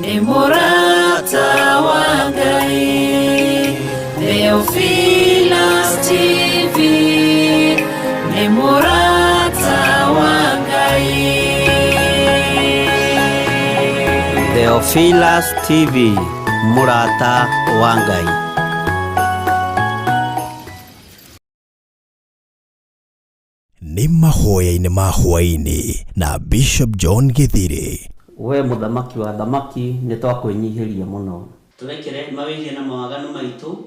ni Murata wa Ngai. Theophilus TV ni Murata wa Ngai. Theophilus TV Murata wa Ngai. Ni Mahoya-ini ma Hwa-ini na Bishop John Githiri. We muthamaki wa thamaki nitwakwenyihiria muno. Turekere mawĩgie na mawaganu maitũ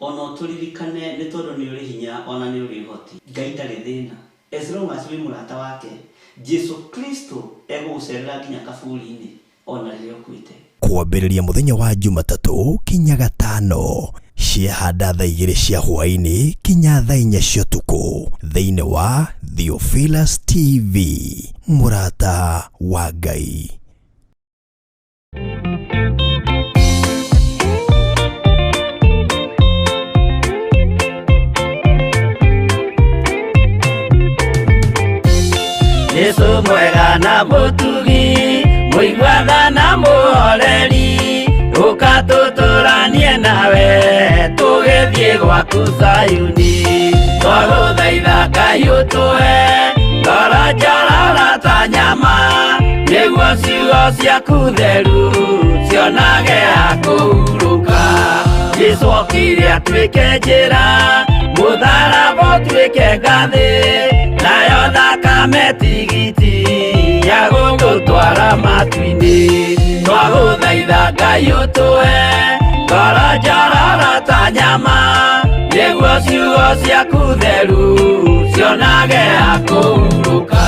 ona turirikane nĩ tondũ nĩ ũrĩ hinya ona nĩ ũrĩ ũhoti. Ngai ndarĩ thĩna. As long as wĩ mũrata wake, Jesu Kristo egũgũcerera nginya kaburi-inĩ ona rĩrĩa ũkuĩte. Kwambĩrĩria mũthenya wa Jumatatũ kinya Gatano, ciahanda thaa 2 cia hwaĩ-inĩ kinya thaa 4 cia ũtukũ thĩinĩ wa Theophilus TV Murata wa Ngai. Yesu mwega na mũtugi, mũiguaga na mũhoreri, ũkatũtũranie nawe tũgĩthiĩ gwaku Zayuni. Twagũthaitha Ngai ũtũhe ngoro njororo ta nyama, nĩguo ciugo ciaku theru cionage ha kũhurũka. Jesũ okire atuĩke njĩra, mũtharaba ũtuĩke ngathĩ, nayo thakame tigiti ya gũgũtwara matu-inĩ. Twagũthaitha Ngai ũtũhe ngoro njororo ta nyama, nĩguo ciugo ciaku theru cionage ha kũhurũka.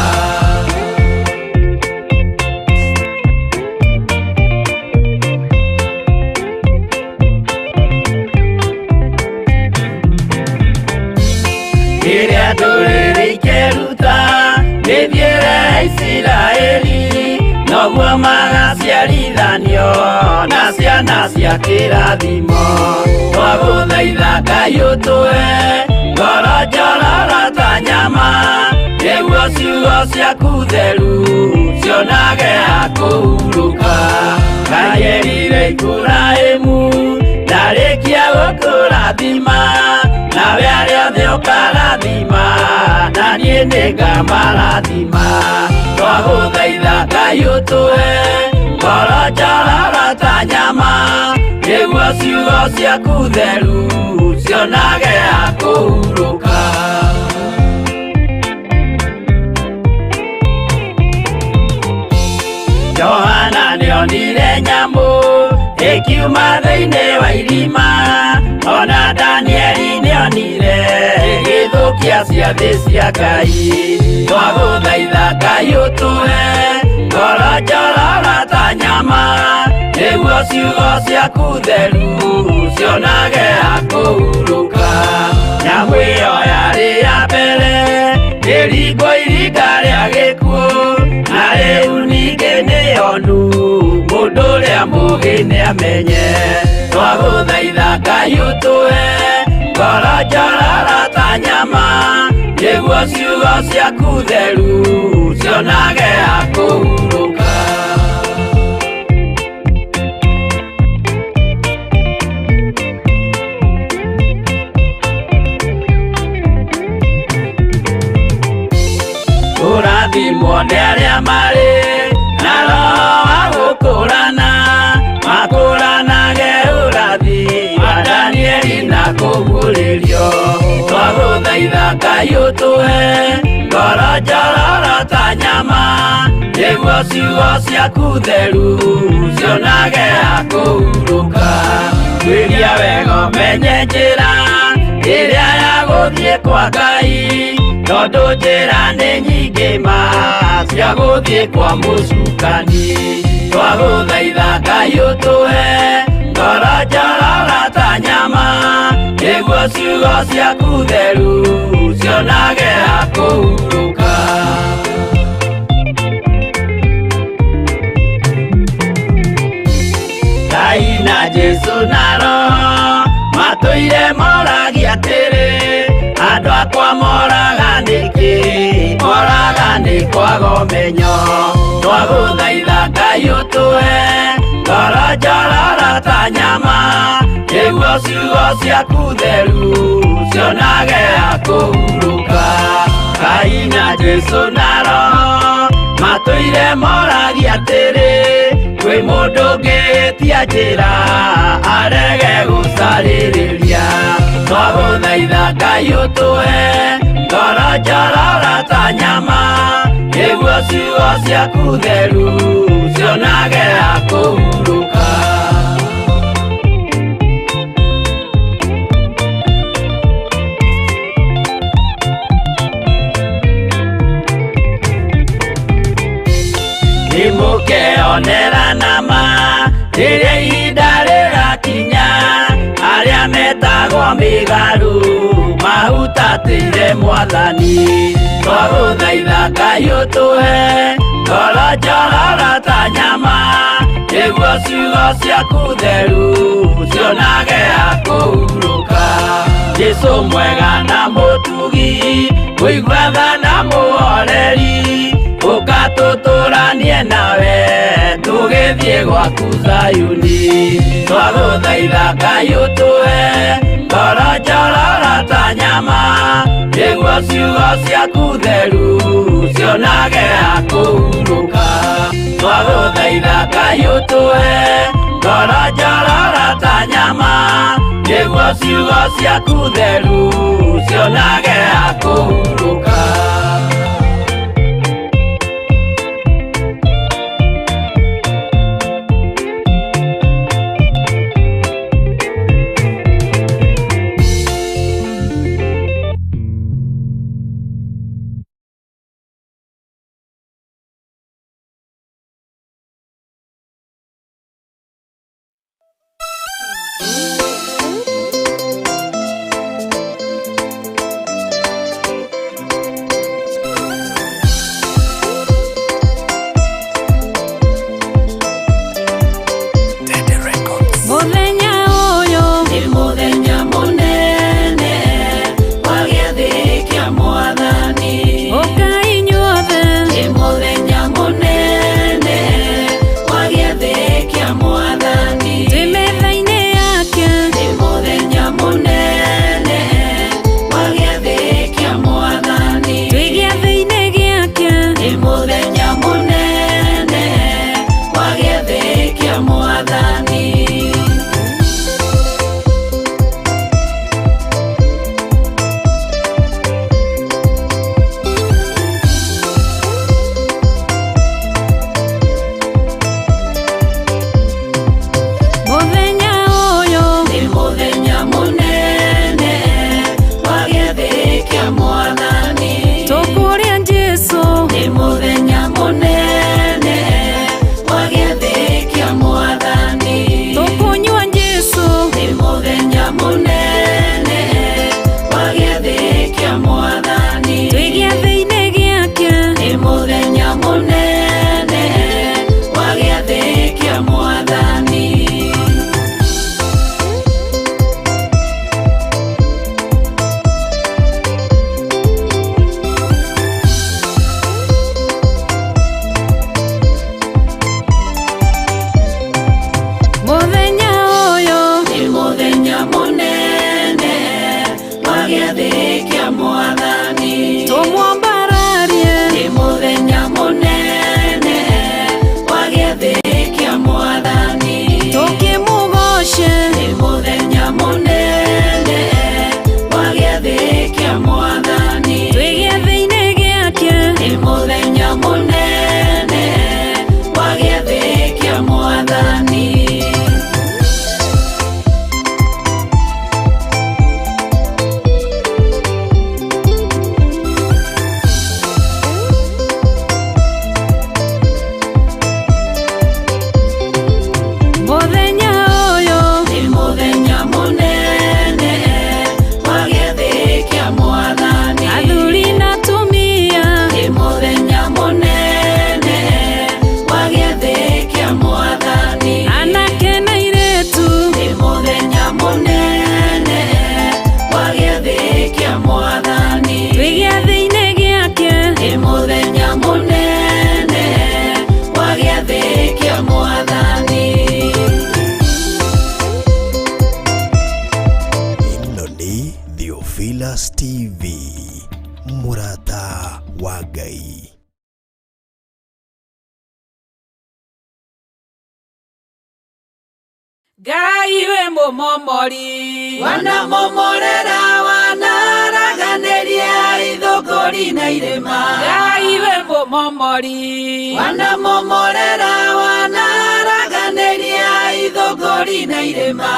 Rĩrĩa ndũrĩrĩ ikeruta mĩthiĩre Isiraeli, noguo magaciarithanio na ciana cia kĩrathimo. Twagũthaitha Ngai ũtũhe ngoro njororo ta nyama, nĩguo ciugo ciaku theru cionage ha kũhurũka. Ngai erire Iburahĩmu ndarĩkia gũkũrathima, nawe arĩa othe ũkarathima na niĩ nĩngamarathima. Twagũthaitha Ngai ũtũhe ngoro njororo ta nyama, nĩguo ciugo ciaku theru cionage ha kũhurũka. Johana nĩonire nyamũ ĩkiuma thĩinĩ wa irima, ona Danieli nĩonire gĩthũkia ciathĩ cia Ngai. Twagũthaitha Ngai ũtũhe ngoro njororo ta nyama, nĩguo ciugo ciaku theru cionage ha kũhurũka. Nyamũ ĩyo yarĩ ya mbere ĩringwo iringa rĩa gĩkuũ, na rĩu ningĩ nĩyonu mũndũ ũrĩa mũũgĩ nĩamenye. Twagũthaitha Ngai ũtũhe ngoro njororo ta nyama, nĩguo ciugo ciaku theru cionage ha kũhurũka. Tũrathimwo nĩ arĩa marĩ na roho wa gũkũrana, makũranage ũrathi wa Danieli na kũguũrĩrio. Twagũthaitha Ngai ũtũhe ngoro njororo ta nyama, nĩguo ciugo ciaku theru cionage ha kũhurũka. Kwĩria wega ũmenye njĩra ĩrĩa ya gũthiĩ kwa Ngai, tondũ njĩra nĩ nyingĩ ma cia gũthiĩ kwa mũcukani. Twagũthaitha Ngai ũtũhe ngoro njororo ta nyama, nĩguo ciugo ciaku theru cionage ha kũhurũka. Ngai na Jesũ na Roho matũire moragia atĩrĩ, andũ akwa moraga nĩkĩ, moraga nĩ kwaga ũmenyo. Twagũthaitha Ngai ũtũhe ngoro njorora ta nyama, nĩguo ciugo ciaku theru cionage akũhurũka. Ngai na Jesũ na Roho matũire moragia atĩrĩ, kwĩ mũndũ ũngĩtia njĩra arege gũcarĩrĩria. Twagũthaitha Ngai ũtũhe ngoro njorora ta nyama, nĩguo ciugo ciaku theru cionage akũhurũka. Nĩmũkeonera nama rĩrĩa ihinda rĩgakinya, arĩa metagwo mĩgarũ mahutatĩire Mwathani. Twagũthaitha Ngai ũtũhe ngoro njorora ta nyama, nĩguo ciugo ciaku theru cionage akũhurũka. Jesũ mwega na mũtugi, mũigua tha na mũhoreri, ũka tũtũranie nawe tũgĩthiĩ gwaku Zayuni. Twagũthaitha Ngai ũtũhe ngoro njorora ta nyama, nĩguo ciugo ciaku theru cionage akũhurũka. Twagũthaitha Ngai ũtũhe ngoro njorora ta nyama, nĩguo ciugo ciaku theru cionage akũhurũka. Mwathani, Ngai we mumomori wanamomorera wanaraganĩria ithũngũri na irĩma. Ngai we mumomori wanamomorera wanaraganĩria ithũngũri na irĩma.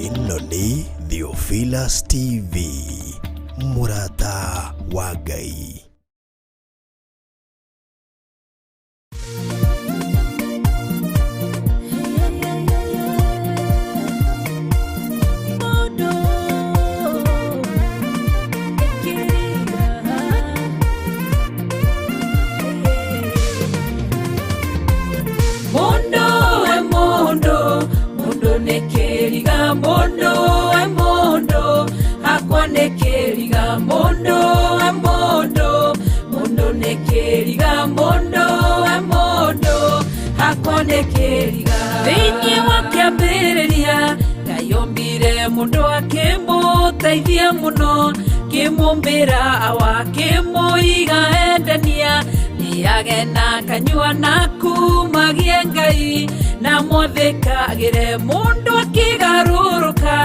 Ĩno nĩ Theophilus TV, Murata wa Ngai. mũteithie mũno kĩmũmbĩra wa kĩmũiga endania nĩage na kanyua na kumagie Ngai na mwathĩkagĩre mũndũ akĩgarũrũka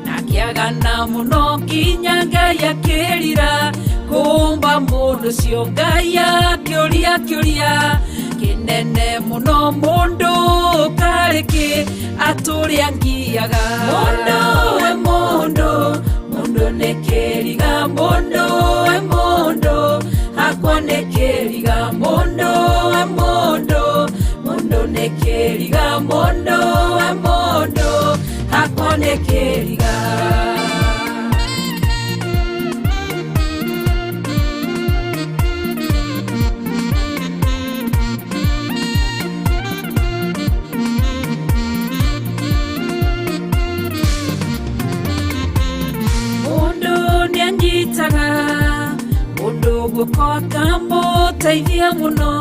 na kĩagana mũno nginya Ngai akĩrira kumba mũndũ ũcio Ngai akĩũria kĩnene mũno mũndũ karĩkĩ atũrĩa ngiaga mũndũ nĩ kĩriga mũndũ hakwa nĩ kĩriga mũndũ nĩ kĩriga mũndũ hakwa nĩ kĩriga mũndũ guoko akamũteithia mũno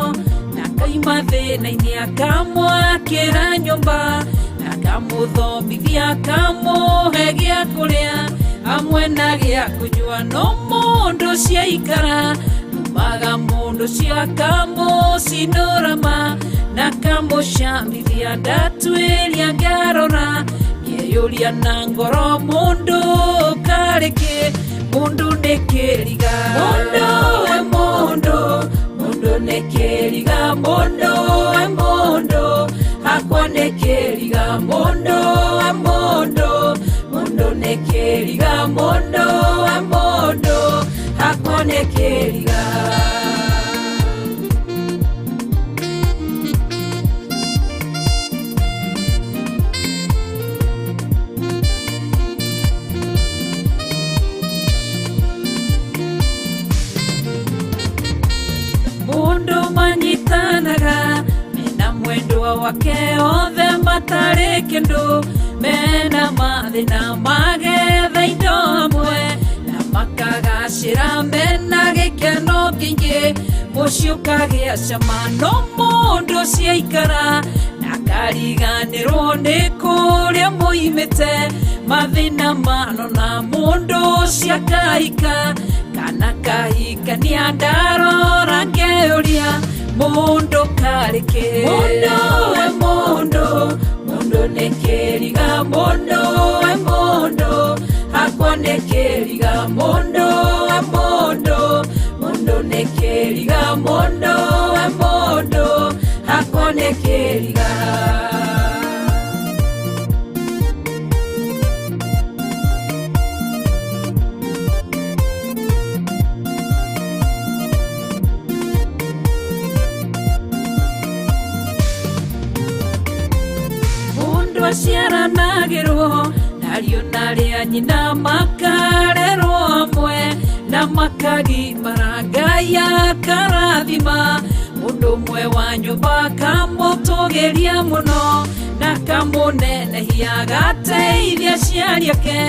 na kaima thĩna-inĩ akamwakĩra nyũmba akamũthomithia akamũhe gĩa kũrĩa hamwe na gĩa kũnyua no mũndũ ciaikara numaga mũndũ ũcio akamũcinũra ma na akamũcambithia ndatwĩria ngarora ngĩyũria na ngoro mũndũ karĩkĩ mũndũ nĩ kĩriga mũndũ nĩ kĩriga mũndũ hakwa nĩ kĩriga mũndũ nĩ kĩriga mũndũ hakwa nĩ kĩriga mũndũ manyitanaga mena mwendwa wake othe matarĩ kĩndũ mena mathĩna magetha indo hamwe na makagacĩra mena gĩkeno kĩingĩ mũciĩ ũkagĩa cama no mũndũ ciaikara na kariganĩrwo nĩ kũrĩa mũimĩte mathĩna manona mũndũ ciakahika kana kahikania ndarora ngĩyũria mũndũ karĩkĩ mũndũ nĩ kĩriga mũndũ hakwa nĩ kĩriga mũndũ nĩ kĩriga mũndũ hakwa nĩ kĩriga ciaranagĩrwo nario narĩa nyina makarerwo hamwe na makagimara Ngai akarathima mũndũ ũmwe wa nyũmba akamũtũgĩria mũno na akamũnenehia agateithia aciari ake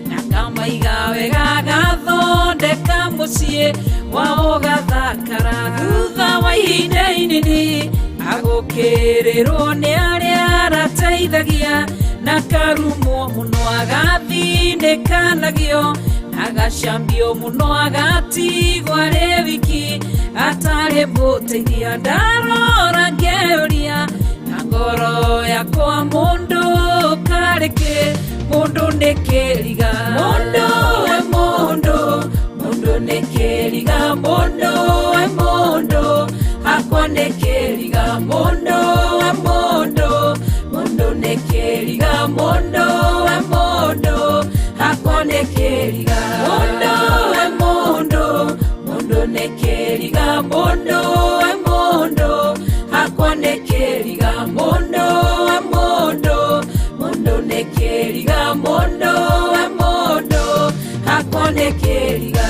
na akamaiga wega agathondeka mũciĩ wao gathakara thutha wa ihinda inini agũkĩrĩrwo nĩ arĩa arateithagia na karumwo mũno agathinĩkanagio agacambio mũno agatigwo arĩ wiki atarĩ mũteithia ndarora ngĩyũria na ngoro yakwa mũndũ karĩkĩ mũndũ nĩ kĩriga mũndũ nĩ kĩriga mũndũ hakwa nĩ kĩriga mũndũ nĩ kĩriga mũndũ hakwa nĩ kĩriga mũndũ nĩ kĩriga mũndũ hakwa nĩ kĩriga mũndũ nĩ kĩriga mũndũ hakwa nĩ kĩriga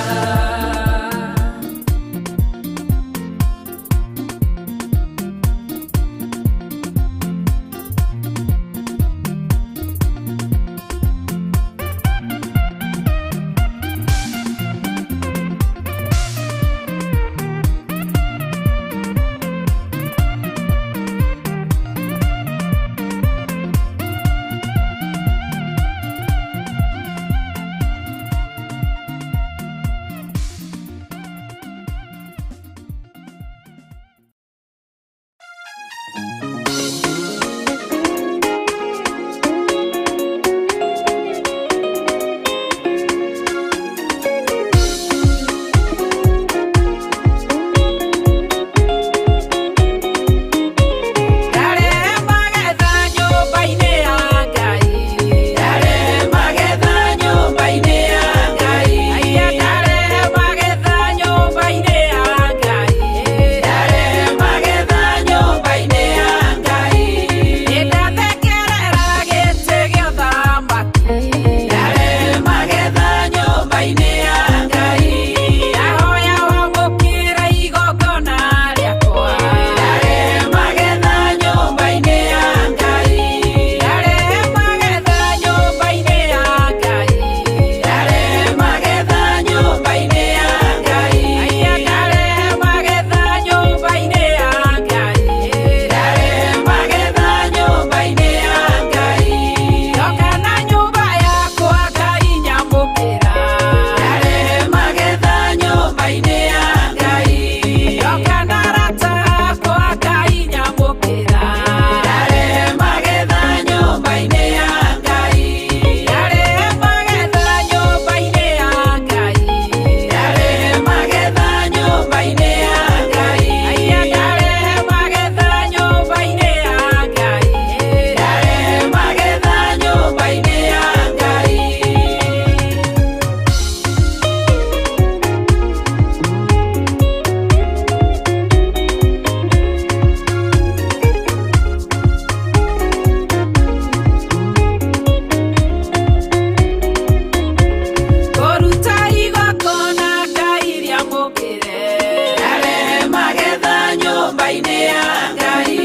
nyũmba-inĩ ya Ngai.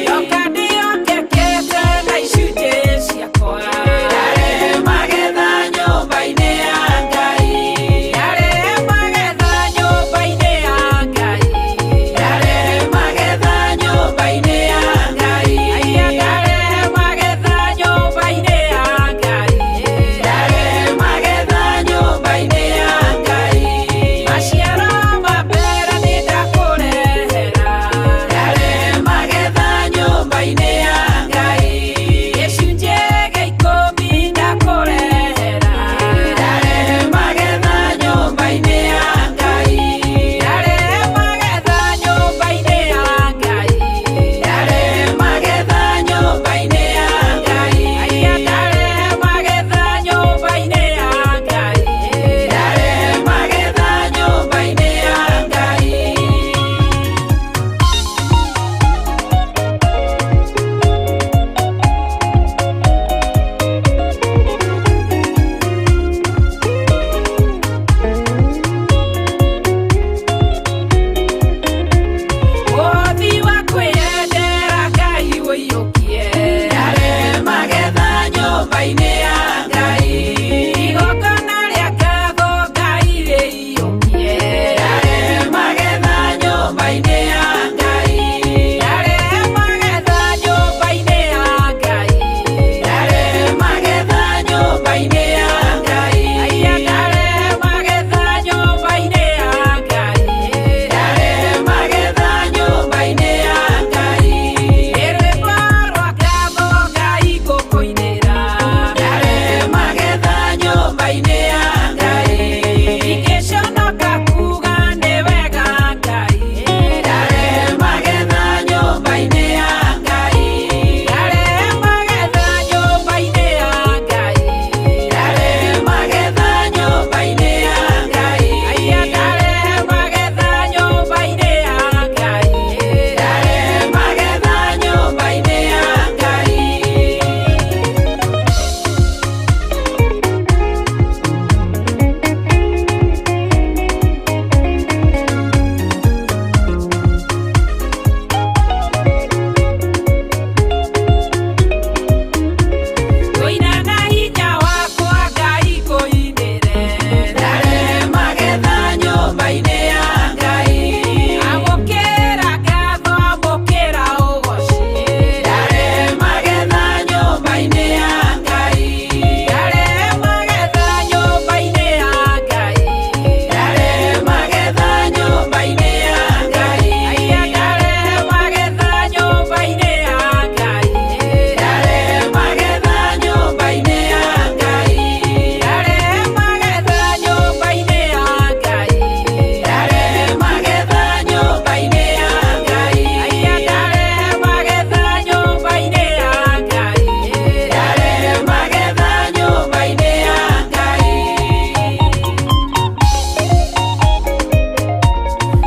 Ndoka ndĩokekete na icunjĩ ciakwa. Ndarehe magetha nyũmba-inĩ ya Ngai. Ndarehe magetha nyũmba-inĩ ya Ngai. Ndarehe magetha nyũmba-inĩ ya Ngai. Aya ndarehe magetha nyũmba-inĩ ya Ngai. Ndarehe magetha nyũmba-inĩ ya Ngai. Maciaro ma mbere nĩndakũrehera. Ndarehe magetha nyũmba-inĩ ya Ngai. Gĩcunjĩ gĩa 10 ndakũrehera. Ndarehe magetha nyũmba-inĩ ya Ngai. Ndarehe magetha nyũmba-inĩ ya Ngai. Ndarehe magetha nyũmba-inĩ ya Ngai. Aya ndarehe magetha nyũmba-inĩ ya Ngai. Ndarehe magetha nyũmba-inĩ ya Ngai. Ũthĩ wa kwĩyendera Ngai ũiyũkie. Ndarehe magetha nyũmba-inĩ ya Ngai. Igongona rĩa ngatho Ngai rĩiyũkie. Ndarehe magetha nyũmba-inĩ ya Ngai. Ndarehe magetha nyũmba-inĩ ya Ngai. Ndarehe magetha nyũmba-inĩ ya Ngai. Aya ndarehe magetha nyũmba-inĩ ya Ngai. Ndarehe magetha nyũmba-inĩ ya Ngai. Nĩ rwĩmbo rwa ngatho Ngai ngũkũinĩra. Ndarehe magetha nyũmba-inĩ ya Ngai. Ingĩconoka kuuga nĩ wega Ngai. Ndarehe magetha nyũmba-inĩ ya Ngai. Ndarehe magetha nyũmba-inĩ ya Ngai. Ndarehe magetha nyũmba-inĩ ya Ngai. Aya ndarehe magetha nyũmba-inĩ ya Ngai. Ndarehe magetha nyũmba-inĩ ya Ngai. Kũina na hinya wakwa Ngai ngũinĩre. Ndarehe magetha nyũmba-inĩ ya Ngai. Amũkĩra ngatho amũkĩra ũgooci. Ndarehe magetha nyũmba-inĩ ya Ngai. Ndarehe magetha nyũmba-inĩ ya Ngai. Ndarehe magetha nyũmba-inĩ ya Ngai. Aya ndarehe magetha nyũmba-inĩ ya Ngai. Ndarehe magetha nyũmba-inĩ ya Ngai. Ndarehe magetha nyũmba-inĩ ya Ngai. Ndarehe magetha nyũmba-inĩ ya Ngai. Aya ndarehe magetha nyũmba-inĩ ya Ngai. Ndarehe magetha nyũmba-inĩ ya Ngai.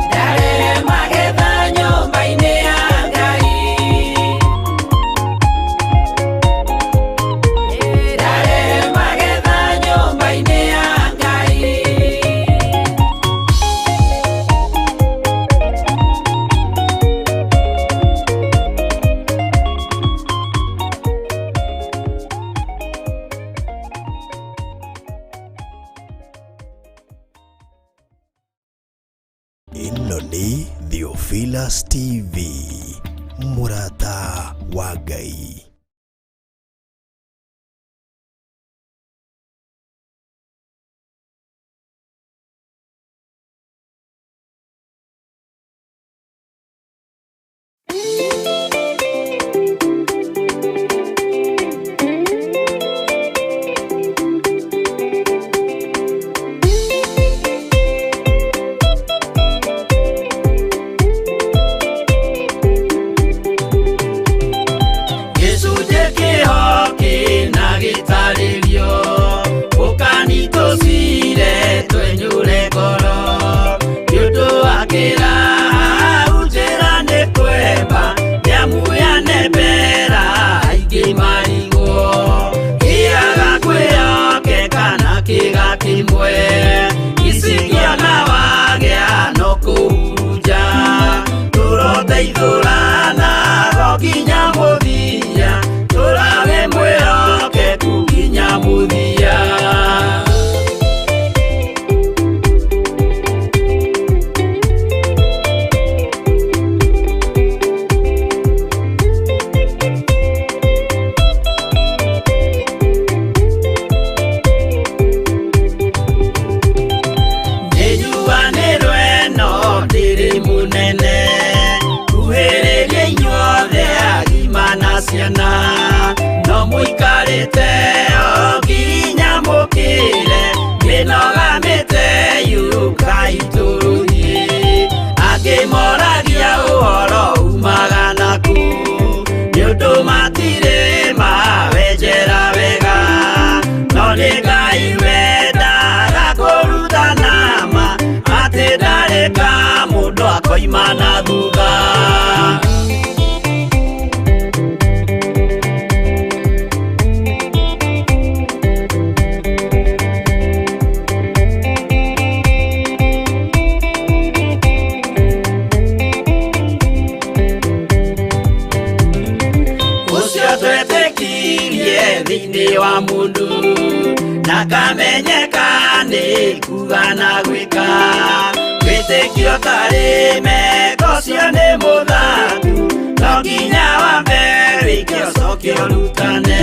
Ndarehe magetha nyũmba-inĩ ya Ngai. Ndarehe magetha nyũmba-inĩ ya Ngai. ĩno nĩ Theophilus TV, Murata wa Ngai. Yesu gĩteo nginya mũkĩre mĩnogamĩte yuka itũrũhi akĩmoragia ũhoro umaga naku nĩũndũ matirĩ mawenjera wega no nĩ Ngai wendaga kũrutana ma atĩ ndarĩka mũndũ akoima na thutha. Thĩinĩ wa mũndũ na kamenyeka nĩ kuga na gwĩka wĩtĩkio tarĩ meko cio nĩ mũthatu no nginya wambe wĩke ũcoke ũrutane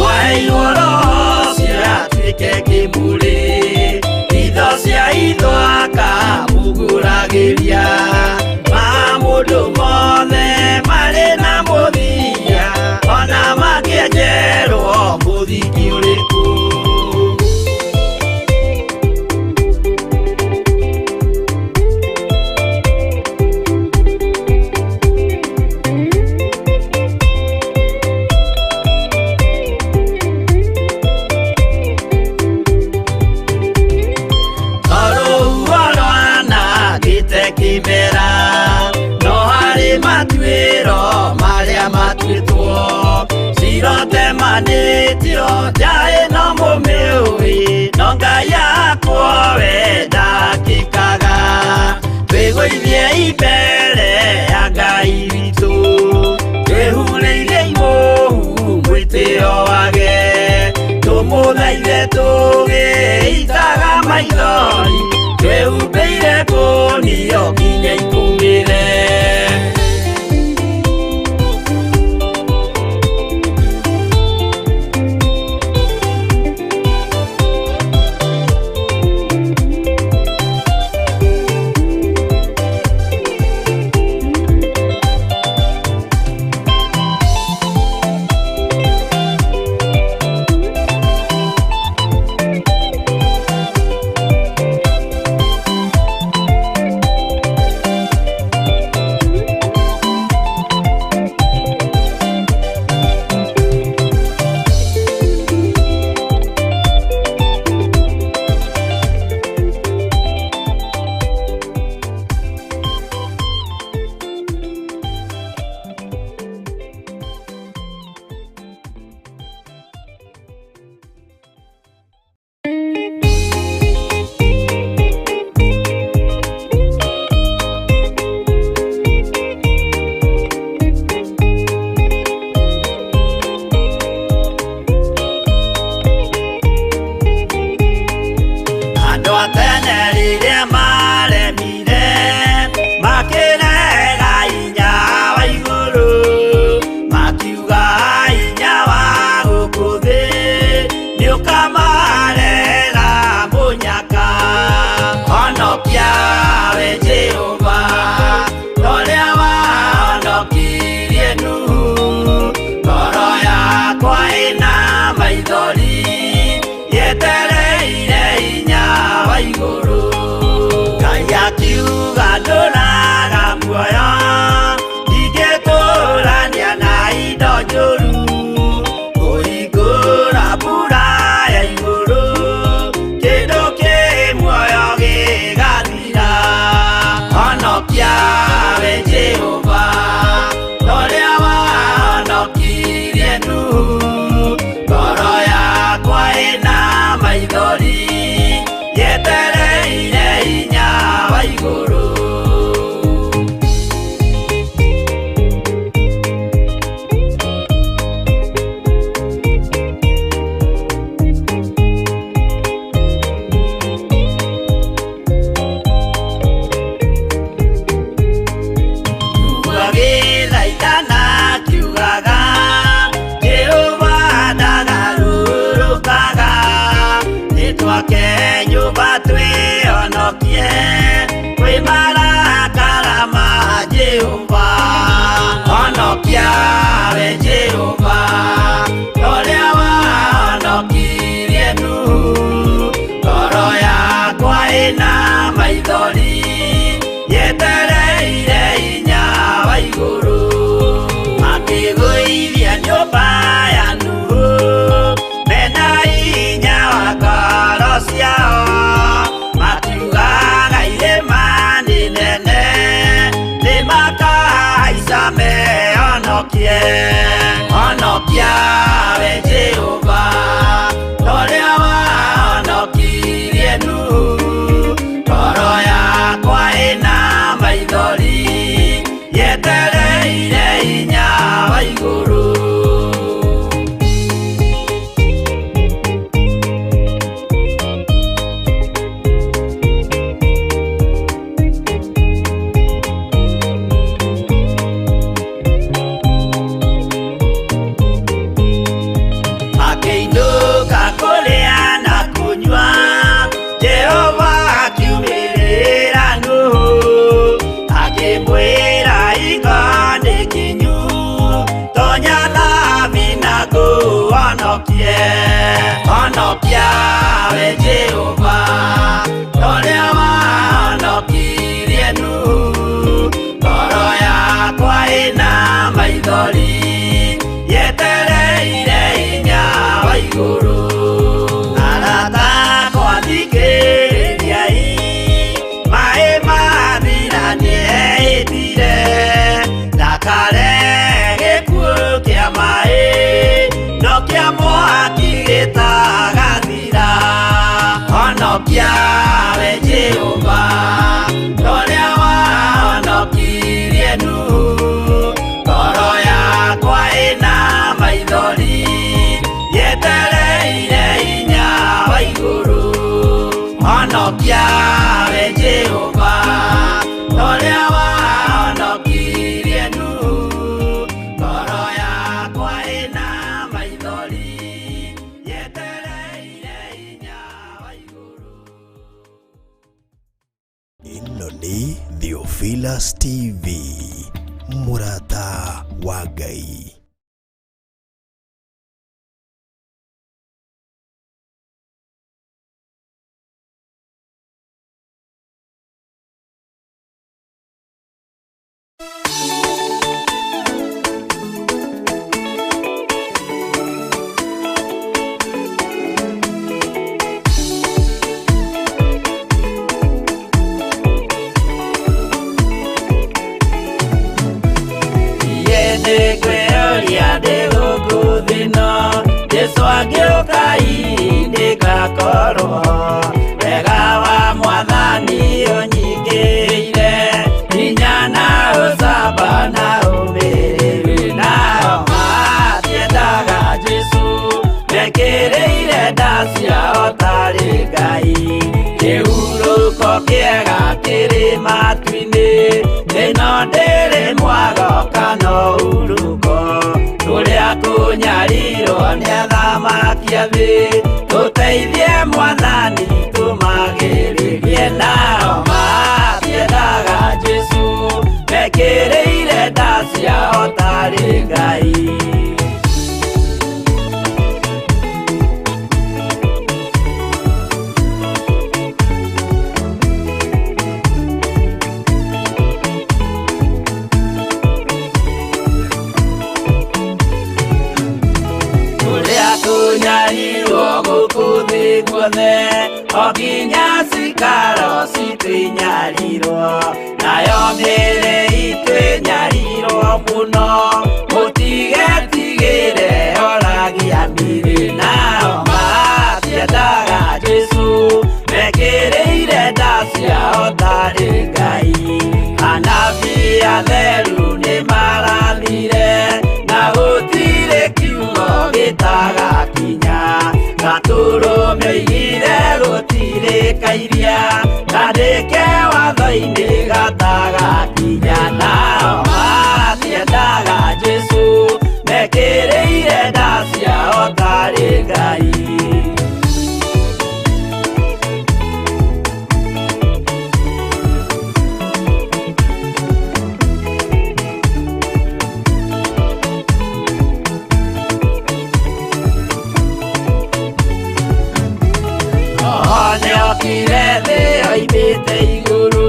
waheirwo roho cio atuĩke kĩmũrĩ itho cia itho akamuguragĩria ma mũndũ mothe marĩ na mũthia ona mangĩenjerwo mũthingi ũrĩkũ. Kĩmera no harĩ matuĩro marĩa matuĩtwo cirotemanĩtio njaĩ no mũmĩũĩ no Ngai akwo we ndakĩkaga twĩgũithie imbere ya Ngai witũ twĩhurĩire imũhu mwĩtĩo wage tũmũthaithe tũgĩitaga maithori twĩhumbĩire ngũnio nginya ikumĩre. Ngoro yakwa ĩna maithori yetereire mehonokie honokia we Jehova ũrĩa wahonokirie Nuhu ngoro yakwa ĩna maithori yetereire hinya wa igũrũ honokia we Jehova ũrĩa wahonokirie Nuhu ngoro yakwa ĩna maithori yetereire hinya wa igũrũ arata akwa thikĩrĩriai maĩ mathira nĩehĩtire ndakare gĩkuũ kĩa maĩ no kĩa mwaki gĩtagathira honokia we Jehova ũrĩa wahonokirie Nuhu ngoro yakwa ĩna maithori yetereire hinya wa igũrũ honokia we Jehova ũrĩa wahonokirie Nuhu ngoro yakwa ĩna maithori yetereire hinya wa igũrũ. Ĩno nĩ Theophilus TV, Murata wa Ngai. Wega wa Mwathani ũnyingĩire hinya na ũcamba na ũmĩrĩru nao matiendaga Jesũ mekĩrĩire nda ciao tarĩ Ngai kĩhurũko kĩega kĩrĩ matu-inĩ ĩno ndĩrĩ mwago kana ũruko tũrĩa kũnyarirwo nĩ athamaki a thĩ tũteithie Mwathani tũmagĩrĩrie nao matiendaga Jesũ mekĩrĩire nda ciao tarĩ Ngai okinya cikaro citwĩnyarirwo nayo mĩĩrĩ itwĩnyarirwo mũno mũtigetigĩre oragia mĩĩrĩ nao matiendaga Jesũ mekĩrĩire nda ciao tarĩ Ngai anabii atheru nĩmarathire na gũtirĩ kiugo gĩtagakinya gatũrũme oigire gũtirĩ kairia kandĩke watho-inĩ gatagakinya nao matiendaga Jesũ mekĩrĩire nda ciao tarĩ Ngai nĩokire thĩ oimĩte igũrũ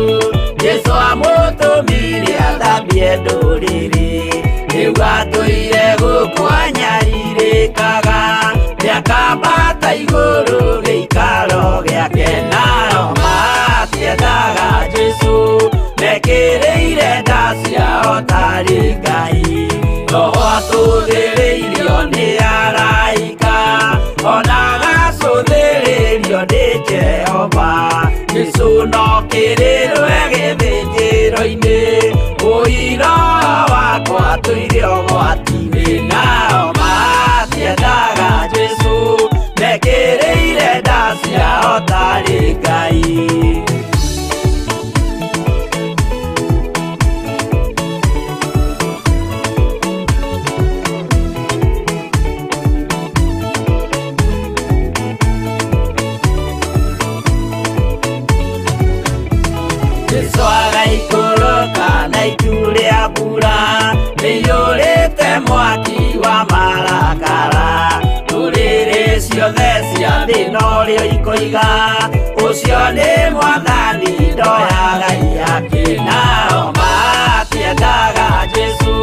ciao tarĩ Ngai. Roho atũthĩrĩirio nĩ araika, ona gacũthĩrĩrio nĩ Jehova. Jesũ no kĩrĩrwe gĩthĩnjĩro-inĩ, ũira wakwa tũire ũgwati-inĩ. Nao matiendaga Jesũ, mekĩrĩire nda ciao tarĩ Ngai. Mwaki wa marakara, ndũrĩrĩ ciothe cia thĩ norĩo ikoiga, ũcio nĩ Mwathani ndoyaga yake. Nao matiendaga Jesũ,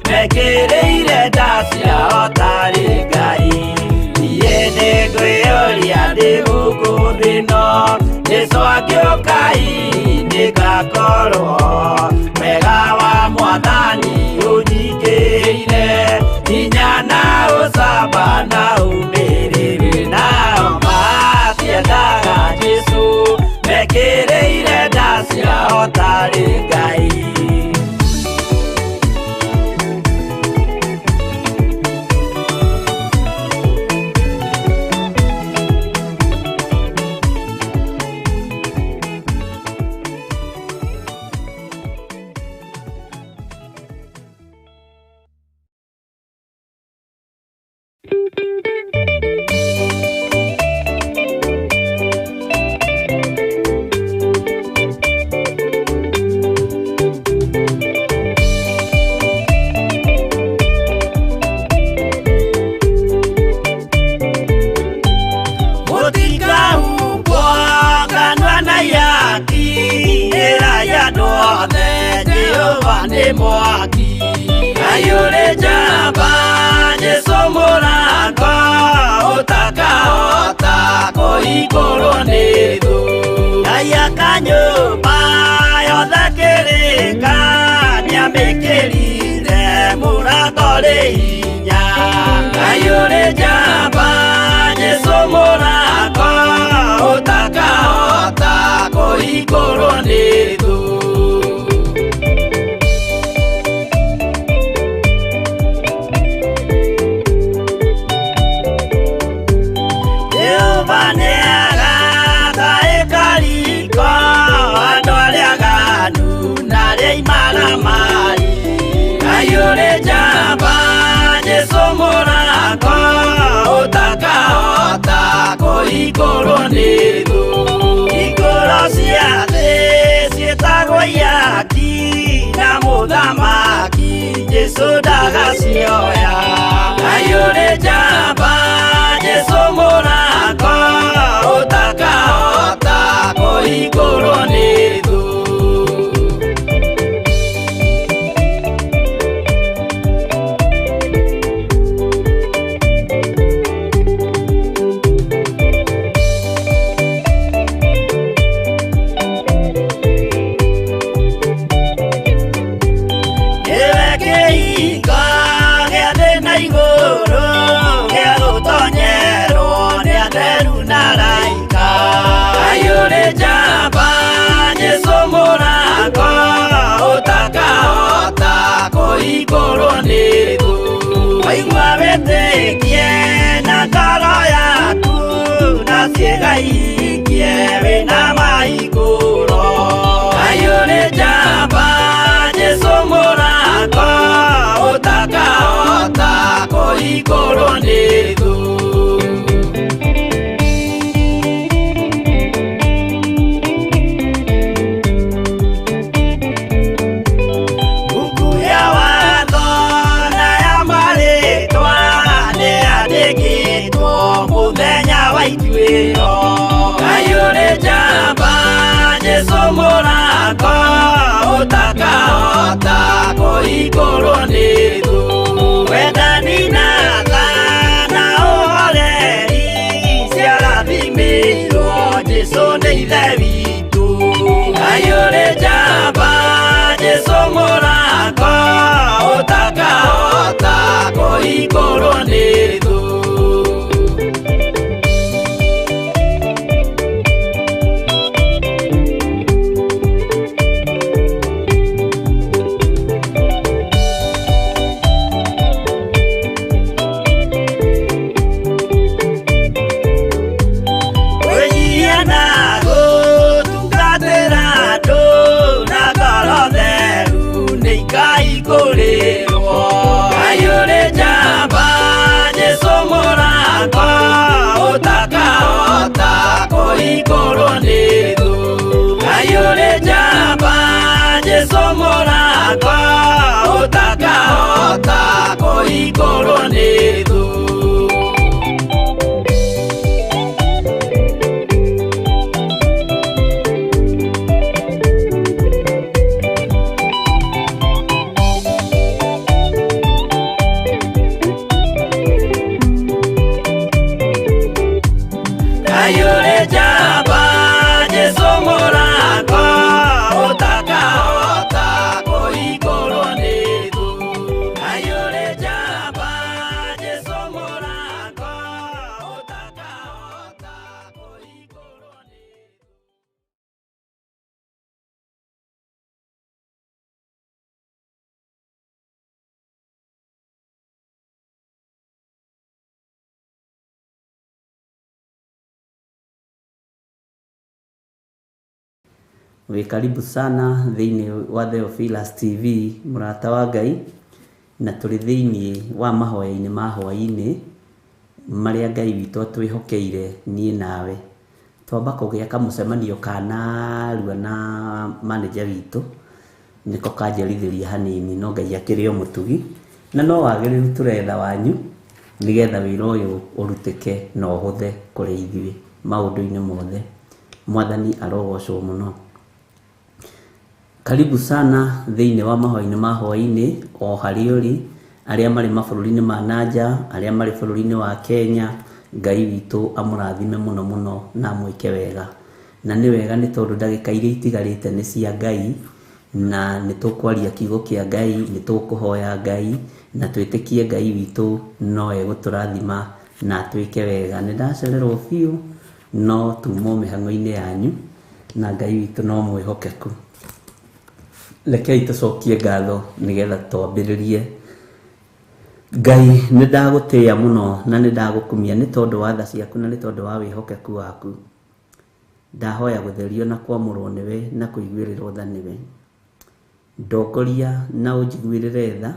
mekĩrĩire nda ciao tarĩ Ngai. Niĩ nĩngwĩyũria ndĩ gũkũ thĩ ĩno, Jesũ angĩũka ngakorwo wega wa Mwathani ũnyingĩrĩire, hinya na ũcamba na ũmĩrĩru. Nao matiendaga Jesũ, mekĩrĩire nda ciao tarĩ Ngai. Mwaki ayũrĩ njamba, Jesũ mũrango ũtakahota kũhingũrwo nĩ thũ. Ngai akanyũmba yothe kĩrĩka, nĩamĩkĩrire mũrango rĩ hinya. Ayũrĩ njamba, Jesũ mũrango ũtakahota kũhingũrwo nĩ thũ. Ayũrĩ njamba, Jesũ mũrango ũtakahota kũhingũrwo nĩ thũ. Hingũro cia thĩ ciĩtagwo yaki na mũthamaki, Jesũ ndagacioya. Ayũrĩ njamba, Jesũ mũrango ũtakahota kũhingũrwo nĩ thũ. Waigua wĩtĩkie na ngoro yaku, na ciĩga ikie wĩna mahingũro. Ayũrĩ njamba, Jesũ mũrango ũtakahota kũhingũrwo nĩ thũ. Ayũrĩ njamba, Jesũ mũrango ũtakahota kũhingũrwo nĩ thũ. Wendani na tha na ũhoreri ciarathimĩirwo, Jesũ nĩ ithe witũ. Ayũrĩ njamba, Jesũ mũrango Jesu Murata utakahota kũhingũrwo nĩ thũ. Ayure jaba Jesu Murata utakahota kũhingũrwo nĩ thũ. Ayure jaba Jesu Murata utakahota kũhingũrwo nĩ thũ. We karibu sana thĩinĩ wa Theophilus TV, Murata wa Ngai, na tũrĩ thĩinĩ wa mahoya-inĩ ma hwa-inĩ marĩa Ngai witũ atwĩhokeire niĩ nawe. Twamba kũgĩa kamũcemanio ka narua na manager witũ, nĩko kanjarithĩria hanini, no Ngai akĩrĩ o mũtugi, na no wagĩrĩru tũretha wanyu nĩgetha wĩra ũyũ ũrutĩke na ũhũthe kũrĩ ithuĩ maũndũ-inĩ mothe. Mwathani arogocwo mũno. Karibu sana thĩinĩ wa mahoya-inĩ ma hwa-inĩ o harĩa ũrĩ, arĩa marĩ mabũrũri-inĩ ma nanja, arĩa marĩ bũrũri-inĩ wa Kenya. Ngai witũ amũrathime mũno mũno na amwĩke wega. Na nĩ wega nĩ tondũ ndagĩka iria itigarĩte nĩ cia Ngai, na nĩ tũkwaria kiugo kĩa Ngai, nĩ tũkũhoya Ngai, na twĩtĩkie Ngai witũ no egũtũrathima na atwĩke wega. Nĩ ndacererwo biũ, no tumo mĩhang'o-inĩ yanyu, na Ngai witũ no mwĩhokeku. Rekei tũcokie ngatho nĩgetha twambĩrĩrie. Ngai, nĩ ndagũtĩĩa mũno na nĩ ndagũkumia nĩ tondũ wa tha ciaku na nĩ tondũ wa wĩhokeku waku. Ndahoya gũtherio na kwamũrwo nĩwe na kũiguĩrĩrwo tha nĩwe. Ndongoria na ũnjiguĩrĩre tha,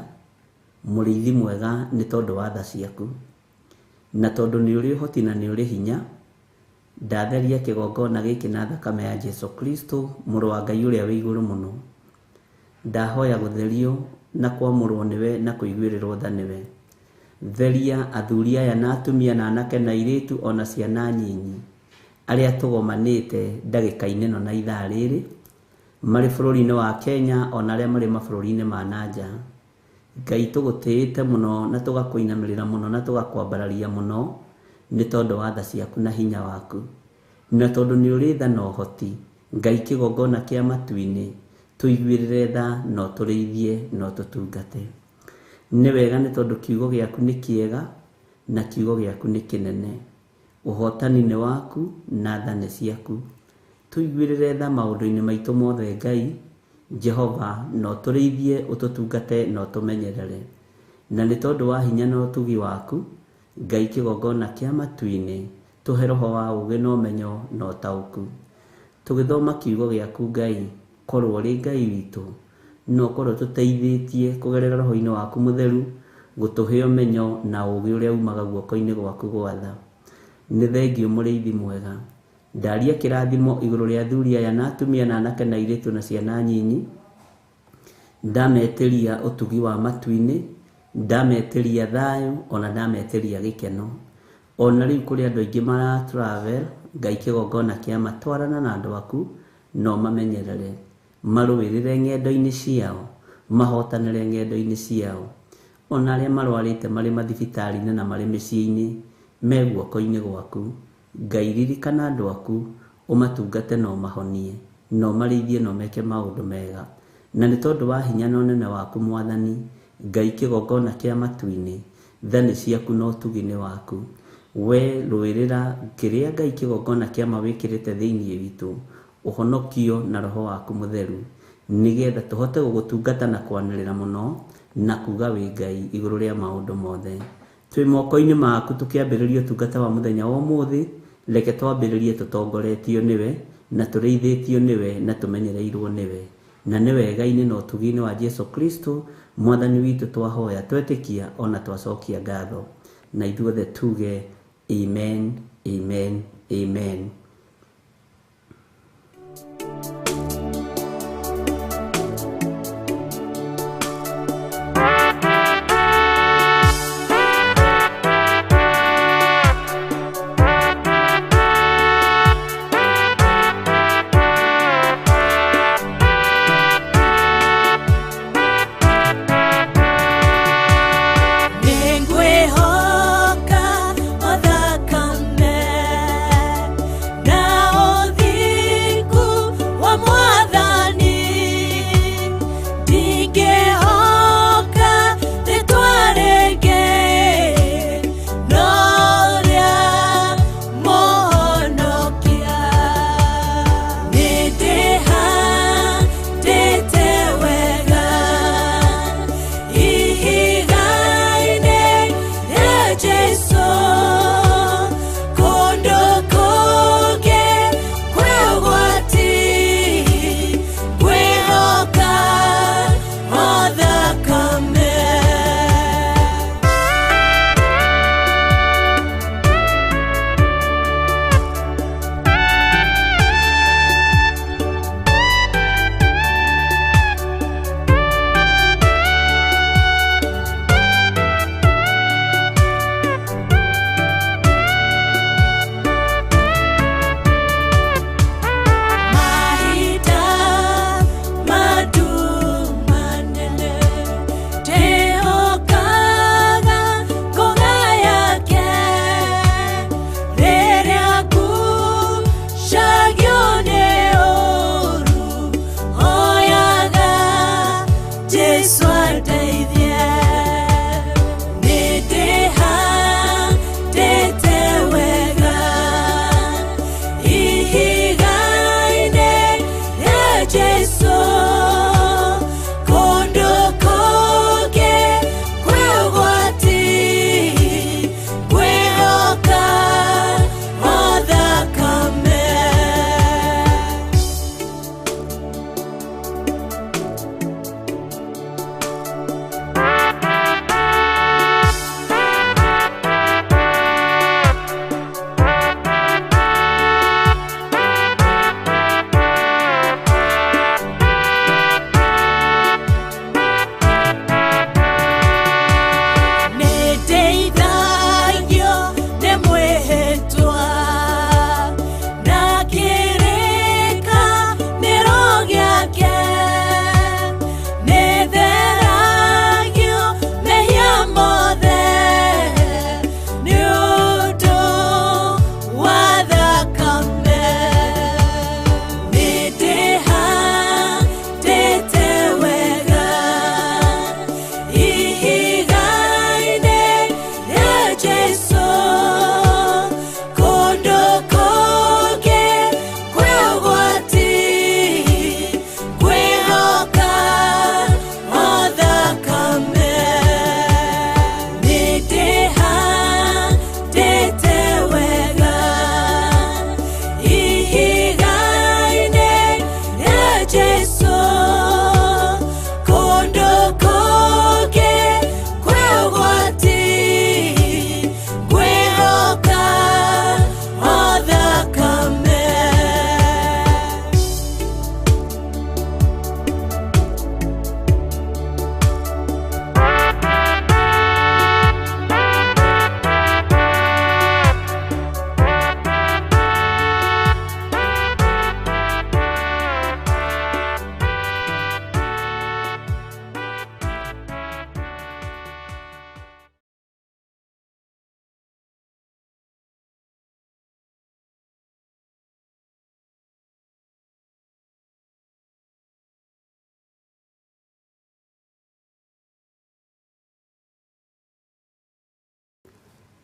mũrĩithi mwega, nĩ tondũ wa tha ciaku, na tondũ nĩ ũrĩ ũhoti na nĩ ũrĩ hinya. Ndatheria kĩgongona gĩkĩ na thakame ya Jesu Kristo, mũrũ wa Ngai ũrĩa wĩ igũrũ mũno. Ndahoya gũtherio na kwamũrwo nĩwe na kũiguĩrĩrwo tha nĩwe. Theria athuri aya na atumia na anake na airĩtu ona ciana nyinyi arĩa tũgomanĩte ndagĩka-inĩ ĩno na ithaa rĩrĩ, marĩ bũrũri-inĩ wa Kenya ona arĩa marĩ mabũrũri-inĩ ma nanja. Ngai, tũgũtĩĩte mũno na tũgakũinamĩrĩra mũno na tũgakwambararia mũno nĩ tondũ wa tha ciaku na hinya waku, na tondũ nĩ ũrĩ tha na ũhoti. Ngai, kĩgongona kĩa matu-inĩ tũiguĩrĩre tha na ũtũrĩithie na ũtũtungate. Nĩ wega nĩ tondũ kiugo gĩaku nĩ kĩega na kiugo gĩaku nĩ kĩnene. Ũhotani nĩ waku na tha nĩ ciaku. Tũiguĩrĩre tha maũndũ-inĩ maitũ mothe Ngai Jehova, na ũtũrĩithie, ũtũtungate na ũtũmenyerere. Na nĩ tondũ wa hinya na ũtugi waku Ngai, kĩgongona kĩa matu-inĩ tũhe roho wa ũũgĩ na ũmenyo na ũtaũku. Tũgĩthoma kiugo gĩaku Ngai, korwo ũrĩ Ngai witũ, no korwo tũteithĩtie kũgerera roho-inĩ waku mũtheru gũtũhe ũmenyo na ũũgĩ ũrĩa umaga guoko-inĩ gwaku gwatha. Nĩ thengiũ mũrĩithi mwega. Ndaria kĩrathimo igũrũ rĩa athuri aya na atumia na anake na airĩtu na ciana nyinyi. Ndametĩria ũtugi wa matu-inĩ, ndametĩria thayũ, ona ndametĩria gĩkeno. Ona rĩu kũrĩ andũ aingĩ mara travel, Ngai, kĩgongona kĩa matwarana na andũ aku no mamenyerere, marũĩrĩre ng'endo-inĩ ciao, mahotanĩre ng'endo-inĩ ciao. Ona arĩa marwarĩte marĩ mathibitarĩ-inĩ na marĩ mĩciĩ-inĩ me guoko-inĩ gwaku. Ngai, ririkana andũ aku, ũmatungate na ũmahonie, na ũmarĩithie na ũmeke maũndũ mega. Na nĩ tondũ wa hinya na ũnene waku Mwathani, Ngai, kĩgongona kĩa matu-inĩ, tha nĩ ciaku na ũtugi nĩ waku. We rũĩrĩra kĩrĩa Ngai, kĩgongona kĩa ma wĩkĩrĩte thĩinĩ witũ, ũhonokio na roho waku mũtheru, nĩgetha tũhote gũgũtungata na kwanĩrĩra mũno na kuga wĩ Ngai igũrũ rĩa maũndũ mothe. Twĩ moko-inĩ maku tũkĩambĩrĩria ũtungata wa mũthenya wa ũmũthĩ, reke twambĩrĩrie tũtongoretio nĩwe na tũrĩithĩtio nĩwe na tũmenyereirwo nĩwe. Na nĩ wega-inĩ na ũtugi-inĩ wa Jesu Kristo Mwathani witũ twahoya, twetĩkia ona twacokia ngatho, na ithuothe tuge amen, amen, amen.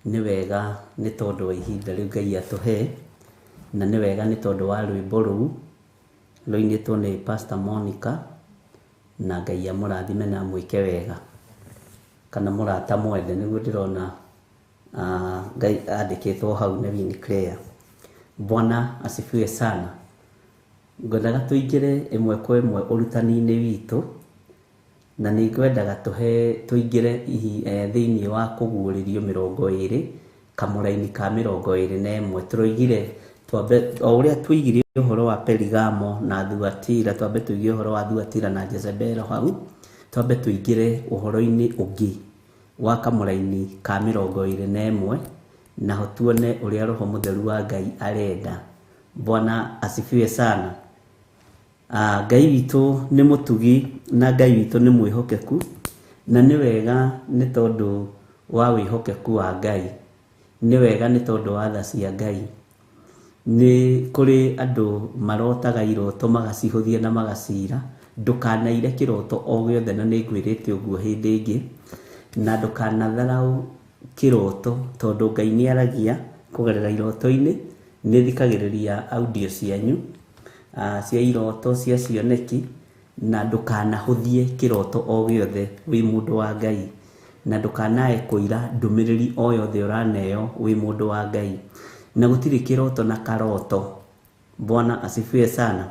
nĩ wega nĩ tondũ wa ihinda rĩu Ngai atũhe, na nĩ wega nĩ tondũ wa rwĩmbo rũu rũinĩtwo nĩ Pastor Monica, na Ngai amũrathime na mwĩke wega, kana Murata mwende nĩguo ndĩrona Ngai andĩkĩtwo hau nĩ Winnie Claire. Bwana asifiwe sana. Ngwendaga tũingĩre ĩmwe kwa ĩmwe ũrutani-inĩ witũ, na nĩ ngwendaga tũingĩre thĩinĩ wa kũguũrĩrio 20 kamũraini ka 21. Tũroigire twambe o ũrĩa tũigire ũhoro wa Perigamo na Thuatira, twambe tũigire ũhoro wa Thuatira na Jezebelo hau, twambe tũingĩre ũhoro-inĩ ũngĩ wa kamũraini ka 21, na tuone ũrĩa Roho Mũtheru wa Ngai arenda. Bwana asifiwe sana. Ngai witũ nĩ mũtugi na Ngai witũ nĩ mwĩhokeku, na nĩ wega nĩ tondũ wa wĩhokeku wa Ngai, nĩ wega nĩ tondũ wa tha cia Ngai. Nĩ kũrĩ andũ marotaga iroto magacihũthia na magacira. Ndũkanaire kĩroto o gĩothe, na nĩ ngwĩrĩte ũguo hĩndĩ ĩngĩ, na ndũkanatharau kĩroto tondũ Ngai nĩ aragia kũgerera iroto-inĩ. Nĩ thikagĩrĩria audio cianyu cia iroto cia cioneki, na ndũkanahũthie kĩroto o gĩothe wĩ mũndũ wa Ngai, na ndũkanae kũira ndũmĩrĩri o yothe ũraneo wĩ mũndũ wa Ngai, na gũtirĩ kĩroto na karoto. Bwana asifiwe sana.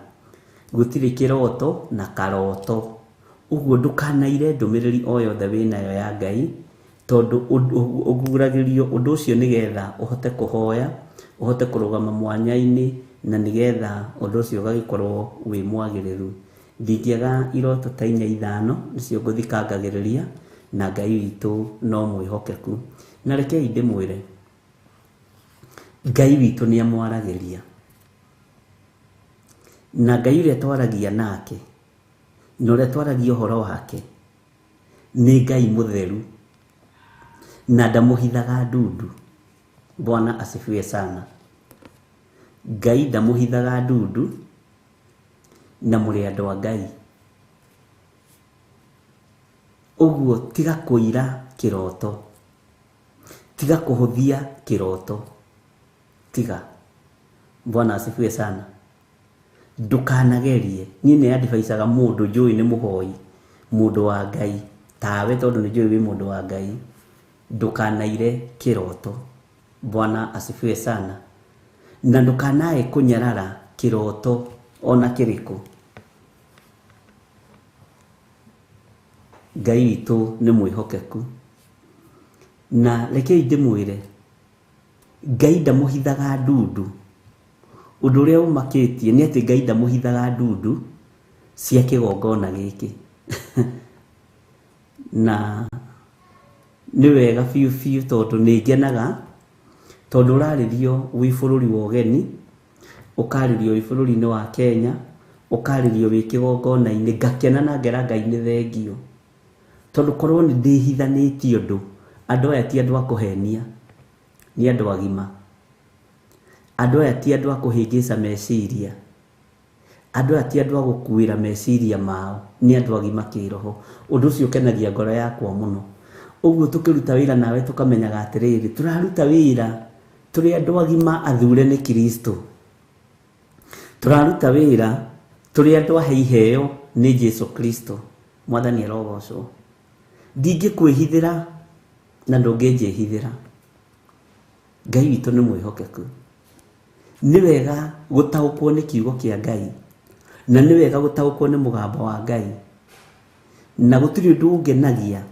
Gũtirĩ kĩroto na karoto. Ũguo ndũkanaire ndũmĩrĩri o yothe wĩnayo ya Ngai, tondũ ũguũragĩrio ũndũ ũcio nĩgetha ũhote kũhoya, ũhote kũrũgama mwanya-inĩ, na nĩgetha ũndũ ũcio ũgagĩkorwo wĩ mwagĩrĩru. Ndingĩaga iroto ta 4-5 nĩcio ngũthikangagĩrĩria, na Ngai witũ no mwĩhokeku. Na rekei ndĩmwĩre, Ngai witũ nĩ amwaragĩria, na Ngai ũrĩa twaragia nake, na ũrĩa twaragia ũhoro wake nĩ Ngai mũtheru, na ndamũhithaga ndundu. Bwana asifiwe sana. Ngai ndamũhithaga ndundu, na mũrĩ andũ a Ngai. Ũguo tiga kũira kĩroto, tiga kũhũthia kĩroto, tiga. Bwana asifiwe sana. Ndũkanagerie. Niĩ nĩ advisaga mũndũ njũĩ nĩ mũhoi, mũndũ wa Ngai tawe, tondũ nĩ njũĩ wĩ mũndũ wa Ngai, ndũkanaire kĩroto. Bwana asifiwe sana. Na ndũkanae kũnyarara kĩroto ona kĩrĩkũ. Ngai witũ nĩ mwĩhokeku, na rekei ndĩmwĩre, Ngai ndamũhithaga ndundu. Ũndũ ũrĩa ũmakĩtie nĩ atĩ Ngai ndamũhithaga ndundu cia kĩgongona gĩkĩ. Na nĩ wega biũ biũ, tondũ nĩ ngenaga, tondũ ũrarĩrio wĩ bũrũri wa ũgeni, ũkarĩrio wĩ bũrũri-inĩ wa Kenya, ũkarĩrio wĩ kĩgongona-inĩ, ngakena na ngera Ngai nĩ thengio, tondũ korwo nĩ ndĩhithanĩtie ũndũ, andũ aya ti andũ a kũhenia, nĩ andũ agima. Andũ aya ti andũ a kũhĩngĩca meciria, andũ aya ti andũ a gũkuĩra meciria mao, nĩ andũ agima kĩroho. Ũndũ ũcio ũkenagia ngoro yakwa mũno. Ũguo tũkĩruta wĩra nawe tũkamenyaga atĩrĩrĩ, tũraruta wĩra tũrĩ andũ agima athure nĩ Kristo. Tũraruta wĩra tũrĩ andũ ahe iheo nĩ Jesu Kristo. Mwathani arogocwo. Ndingĩkwĩhithĩra na ndũngĩnjĩhithĩra. Ngai witũ nĩ mwĩhokeku. Nĩ wega gũtaũkwo nĩ kiugo kĩa Ngai, na nĩ wega gũtaũkwo nĩ mũgambo wa Ngai, na gũtirĩ ũndũ ũngenagia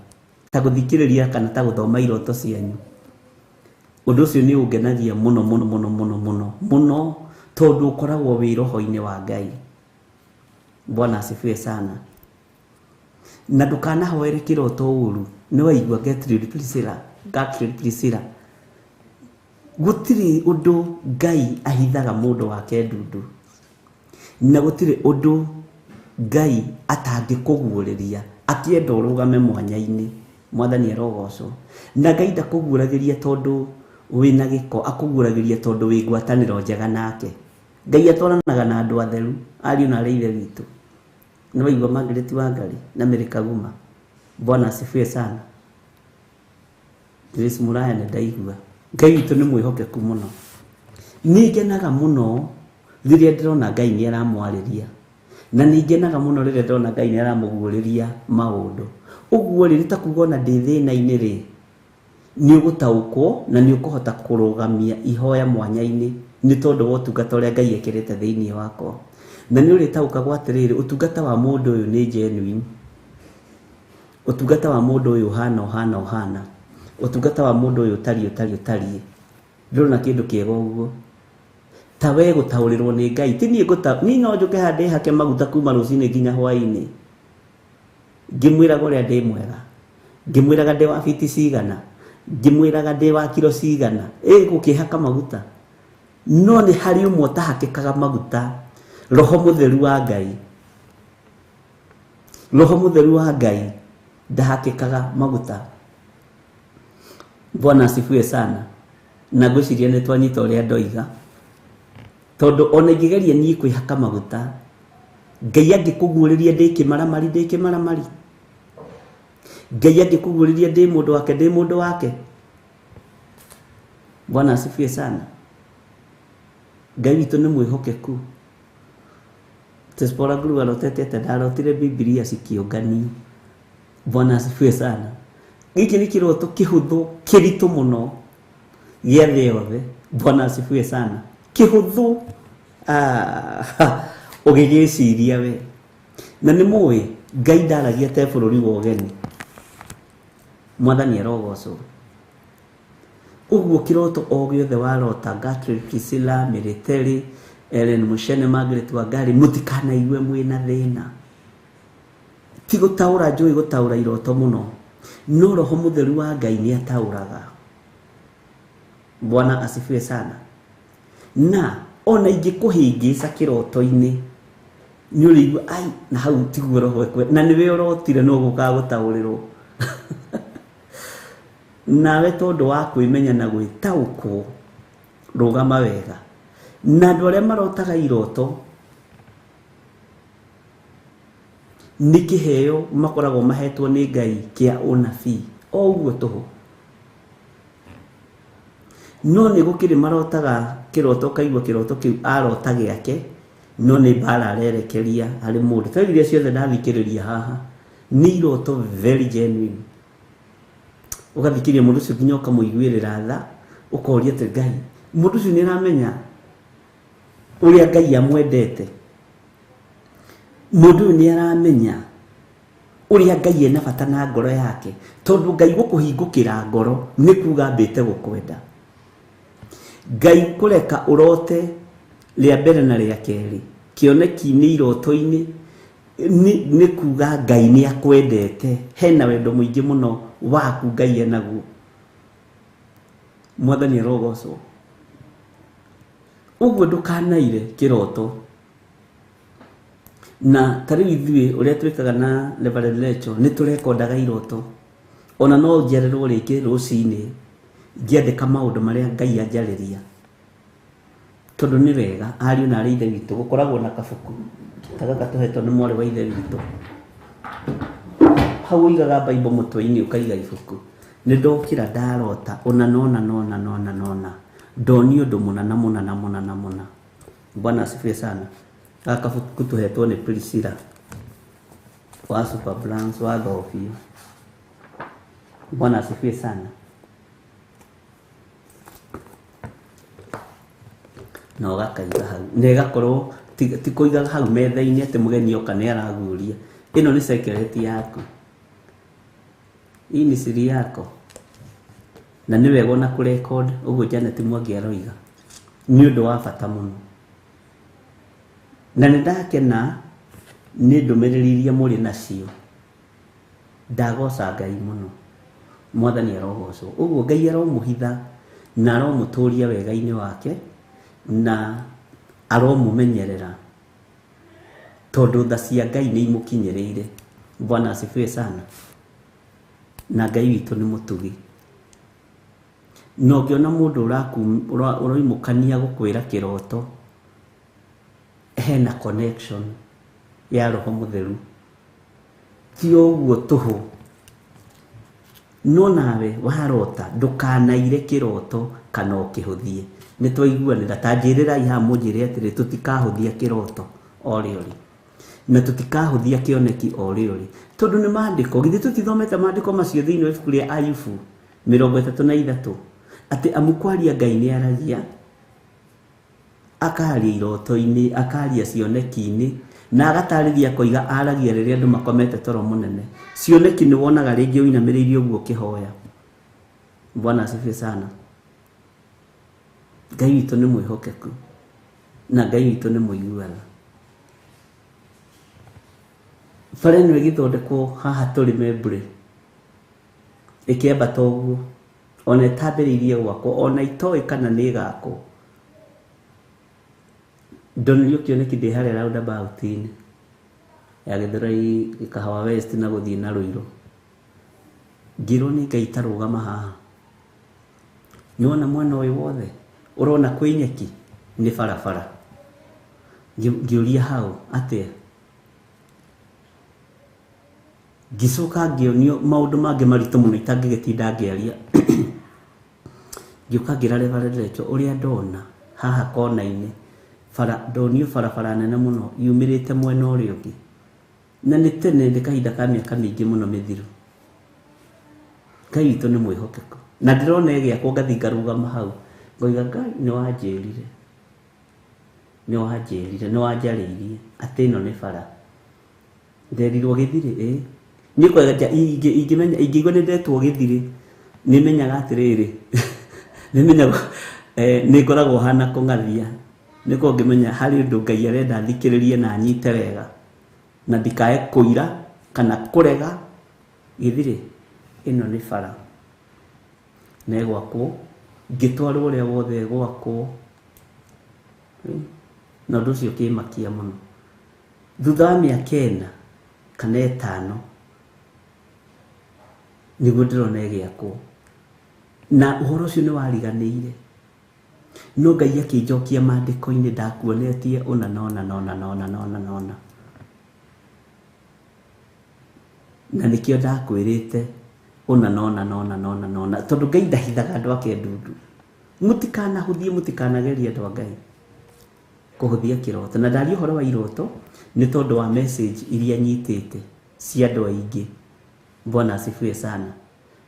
ta gũthikĩrĩria kana ta gũthoma iroto cianyu. Ũndũ ũcio nĩ ũngenagia mũno mũno mũno mũno mũno mũno, tondũ ũkoragwo wĩ roho-inĩ wa Ngai. Bwana asifiwe sana. Na ndũkanahoere kĩroto ũru. Nĩ waigua Githiri Priscilla, gũtirĩ ũndũ Ngai ahithaga mũndũ wake ndundu, na gũtirĩ ũndũ Ngai atangĩkũguũrĩria akĩenda ũrũgame mwanya-inĩ. Mwathani arogocwo. Na Ngai ndakũguũragĩria tondũ wĩna gĩko, akũguũragĩria tondũ wĩ ngwatanĩro njega nake. Ngai atwaranaga na andũ atheru, ariũ na arĩa ithe witũ. Nĩ waigua Margaret Wangari na Mary Kaguma. Bwana asifiwe sana. Grace Muraya nĩ ndaigua. Ngai witũ nĩ mwĩhokeku mũno. Nĩ ngenaga mũno rĩrĩa ndĩrona Ngai nĩ aramwarĩria, na nĩ ngenaga mũno rĩrĩa ndĩrona Ngai nĩ aramũguũrĩria maũndũ. Ũguo rĩ, ta kuuga ona ndĩ thĩna-inĩ rĩ, nĩ ũgũtaũkwo na nĩ ũkũhota kũrũgamia ihoya mwanya-inĩ nĩ tondũ wa ũtungata ũrĩa Ngai ekĩrĩte thĩinĩ wakwa. Na nĩ ũrĩtaũkagwo atĩrĩrĩ, ũtungata wa mũndũ ũyũ nĩ genuine, ũtungata wa mũndũ ũyũ ũhana, ũtungata wa mũndũ ũyũ ũtariĩ. Ndĩrona kĩndũ kĩega ũguo. Ta we gũtaũrĩrwo nĩ Ngai, ti niĩ no njũke handĩ hake maguta kuma rũcinĩ nginya hwa-inĩ, ngĩmwĩraga ũrĩa ndĩ mwega, ngĩmwĩraga ndĩ wa biti cigana, ngĩmwĩraga ndĩ wa kiro cigana, gũkĩhaka maguta. No nĩ harĩ ũmwe ũtahakĩkaga maguta, Roho Mũtheru wa Ngai. Roho Mũtheru wa Ngai ndahakĩkaga maguta. Bwana asifiwe sana. Na ngwĩciria nĩ twanyita ũrĩa ndoiga, tondũ ona ingĩgeria niĩ kwĩhaka maguta, Ngai angĩkũguũrĩria ndĩ kĩmaramari, Ngai angĩkũguũrĩria ndĩ mũndũ wake. Bwana asifiwe sana. Ngai witũ nĩ mwĩhokeku. Tespora Guru arotete atĩ ndarotire Biblia cikĩũnganio. Bwana asifiwe sana. Gĩkĩ nĩ kĩroto kĩhũthũ kĩritũ mũno gĩa thĩ yothe. Bwana asifiwe sana. Kĩhũthũ ũgĩgĩciria we. Na nĩ mũĩ Ngai ndaragia te bũrũri wa ũgeni. Mwathani arogocwo. Ũguo kĩroto o gĩothe warota, Gatri, Priscilla, Military, Ellen Mushene, Margaret Wangari, mũtikanaigue mwĩna thĩna. Ti gũtaũra njũĩ gũtaũra iroto mũno, no Roho Mũtheru wa Ngai nĩ ataũraga. Bwana asifiwe sana. Na ona ingĩkũhĩngĩca kĩroto-inĩ nĩ ũrĩigua na hau tiguo roho ekwe, na nĩwe ũrotire no gũkaga gũtaũrĩrwo. Nawe tondũ wa kwĩmenya na gwĩtaũkwo, rũgama wega. Na andũ arĩa marotaga iroto nĩ kĩheo makoragwo mahetwo nĩ Ngai kĩa ũnabii, o ũguo tũhũ. No nĩ gũkĩrĩ marotaga kĩroto, kaigua kĩroto kĩu arota gĩake, no nĩ mbara arerekeria harĩ mũndũ. Ta iria ciothe ndathikĩrĩria haha nĩ iroto very genuine. Ũgathikĩria mũndũ ũcio nginya ũkamũiguĩrĩra tha, ũkoria atĩ Ngai, mũndũ ũcio nĩ aramenya ũrĩa Ngai amwendete. Mũndũ ũyũ nĩ aramenya ũrĩa Ngai ena bata na ngoro yake, tondũ Ngai gũkũhingũkĩra ngoro nĩ kuuga ambĩte gũkwenda. Ngai kũreka ũrote rĩa mbere na rĩa kerĩ, kĩoneki-inĩ iroto-inĩ, nĩ kuuga Ngai nĩ akwendete. Hena wendo mũingĩ mũno waku Ngai enaguo. Mwathani arogocwo. Ũguo ndũkanaire kĩroto. Na ta rĩu ithuĩ ũrĩa twĩkaga na Reverend Lecho nĩ tũrekondaga iroto. Ona no njererwo rĩngĩ rũcinĩ ngĩandĩka maũndũ marĩa Ngai anjarĩria, tondũ nĩ wega ariũ na arĩ ithe witũ gũkoragwo na kabuku ta gaka tũhetwo nĩ mwarĩ wa ithe witũ. Hau ũigaga Bible mũtwe-inĩ ũkaiga ibuku. Nĩ ndokĩra ndarota nona ndoni ũndũ mũna. Bwana asifiwe sana. Gaka kabuku tũhetwo nĩ Priscilla wa Super Brands wa Theophilus. Bwana asifiwe sana. Na ũgakaiga hau, na ĩgakorwo ti kũigaga hau metha-inĩ atĩ mũgeni oka nĩ araguũria. Ĩno nĩ secret yaku, hii ni siri yako. Na nĩ wega ona kũrecord ũguo Janet Mwangi aroiga, nĩ ũndũ wa bata mũno. Na nĩ ndakena nĩ ndũmĩrĩri iria mũrĩ nacio. Ndagoca Ngai mũno. Mwathani arogocwo. Ũguo Ngai aromũhitha na aromũtũria wega-inĩ wake na aromũmenyerera, tondũ tha cia Ngai nĩ imũkinyĩrĩire. Bwana asifiwe sana. Na Ngai witũ nĩ mũtugi. No ngĩona mũndũ ũroimũkania gũkwĩra kĩroto, hena connection ya Roho Mũtheru. Ti ũguo tũhũ no nawe warota ndukanaire kiroto kana ukihuthie. Ni twaiguanira ta njirira iha munjire atiri tutikahuthia kiroto oriori na tutikahuthia kioneki oriori tondu ni maandiko githi tutithomete maandiko macio thiini wa ibuku ria Ayubu 33 ati amukwaria Ngai ni aragia akaria iroto-ini akaria cioneki-ini na agatarithia koiga aragia riria andu makomete toro munene. Cioneki ni wonaga ringi uinamiriire uguo kihoya. Bwana asifiwe sana. Ngai witu ni mwihokeku na Ngai witu ni muiguaga. Farenu igithondekwo haha turi membure ikiamba toguo ona itabiriirie gwakwo ona itoi kana ni gako ndonirio kioneki ndi haria roundabout-ini ya Githiri Kahawa West na guthii na Ruiru. Ngiro ni Ngai tarugama haha. Niona mwana uyu wothe urona kwi nyeki ni barabara. Ngiuria hau atia gicoka ngionio maundu mangi maritu muno itangigetinda ngiaria. Ngiuka ngira revererecho uria ndona haha kona-ini ndonio barabara nene muno yumirite mwena uria ungi na ni tene ndi kahinda ka miaka mingi muno mithiru. Ngai witu ni mwihokeku na ndirona igiakwo ngathi ngarugama hau ngoiga Ngai ni wanjariirie ati ino ni bara nderirwo Githiri ni kwega ingimenya ingigwa ni ndetwo Githiri ni menyaga atiriri ni menyaga ni ngoragwo hana kungathia niko ngimenya hari undu Ngai arenda thikiririe na nyite wega na ndikae kuira kana kurega Githiri ino ni bara na gwakwo ngitwarwo uria wothe gwakwo na ndu cio kimakia muno. Thutha wa miaka 4 kana 5 niguo ndirona igiakwo na uhoro ucio ni wariganiire no Ngai akinjokia maandiko-ini ndakuonetie ona na nikio ndakwirite ona nona tondu Ngai ndahithaga andu ake ndundu. Mutikanahuthie mutikanageria andu a Ngai kuhuthia kiroto na ndari uhoro wa iroto ni tondu wa message iria nyitite cia andu aingi. Bwana asifiwe sana.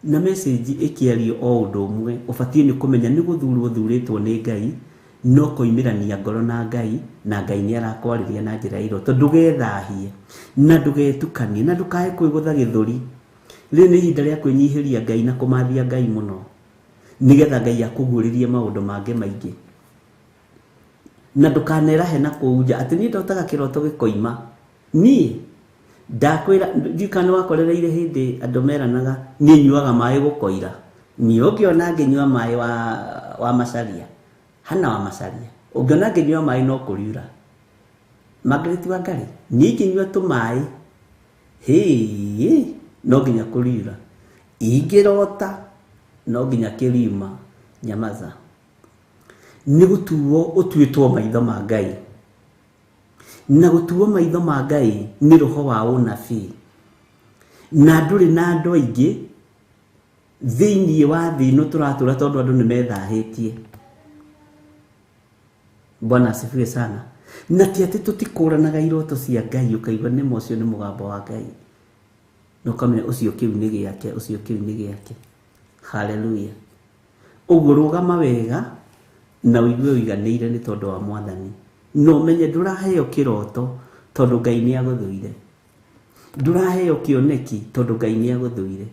Na message ikiario o undu umwe ubatie ni kumenya ni guthurwo thuritwo ni Ngai no koimirania ngoro na Ngai na Ngai ni arakwariria na njira iroto. Ndugethahie na ndugetukanie na ndukae kwigutha githuri. Ri ni ihinda ria kwinyihiria Ngai na kumathia Ngai muno nigetha Ngai akuguririe maundu mangi maingi na ndukanerahe na kuuja ati ni ndotaga kiroto gikoima. Ni ndakwira ndikana wakorereire hindi andu meranaga ni nyuaga mai gukoira ni ukiona nginyua mai wa macaria hana wa macaria ungiona nginyua mai no kuriura Margaret wa Ngari ni nginyua tu mai no nginya kuriura ingirota no nginya kirima nyamaza ni gutuo utuitwo maitho ma Ngai na gutuo maitho ma Ngai ni roho wa unabii na nduri na andu aingi thiini wa thi no turatura tondu andu ni methahitie. Bwana asifiwe sana. Na ti ati tutikuranaga iroto cia Ngai ukaigwa ni mocio ni mugambo wa Ngai no kamenya ucio kiu ni giake haleluya. Uguo rugama wega na uigue uiganiire ni tondu wa Mwathani no menye nduraheo kiroto tondu Ngai ni aguthuire. Nduraheo kioneki tondu Ngai ni aguthuire.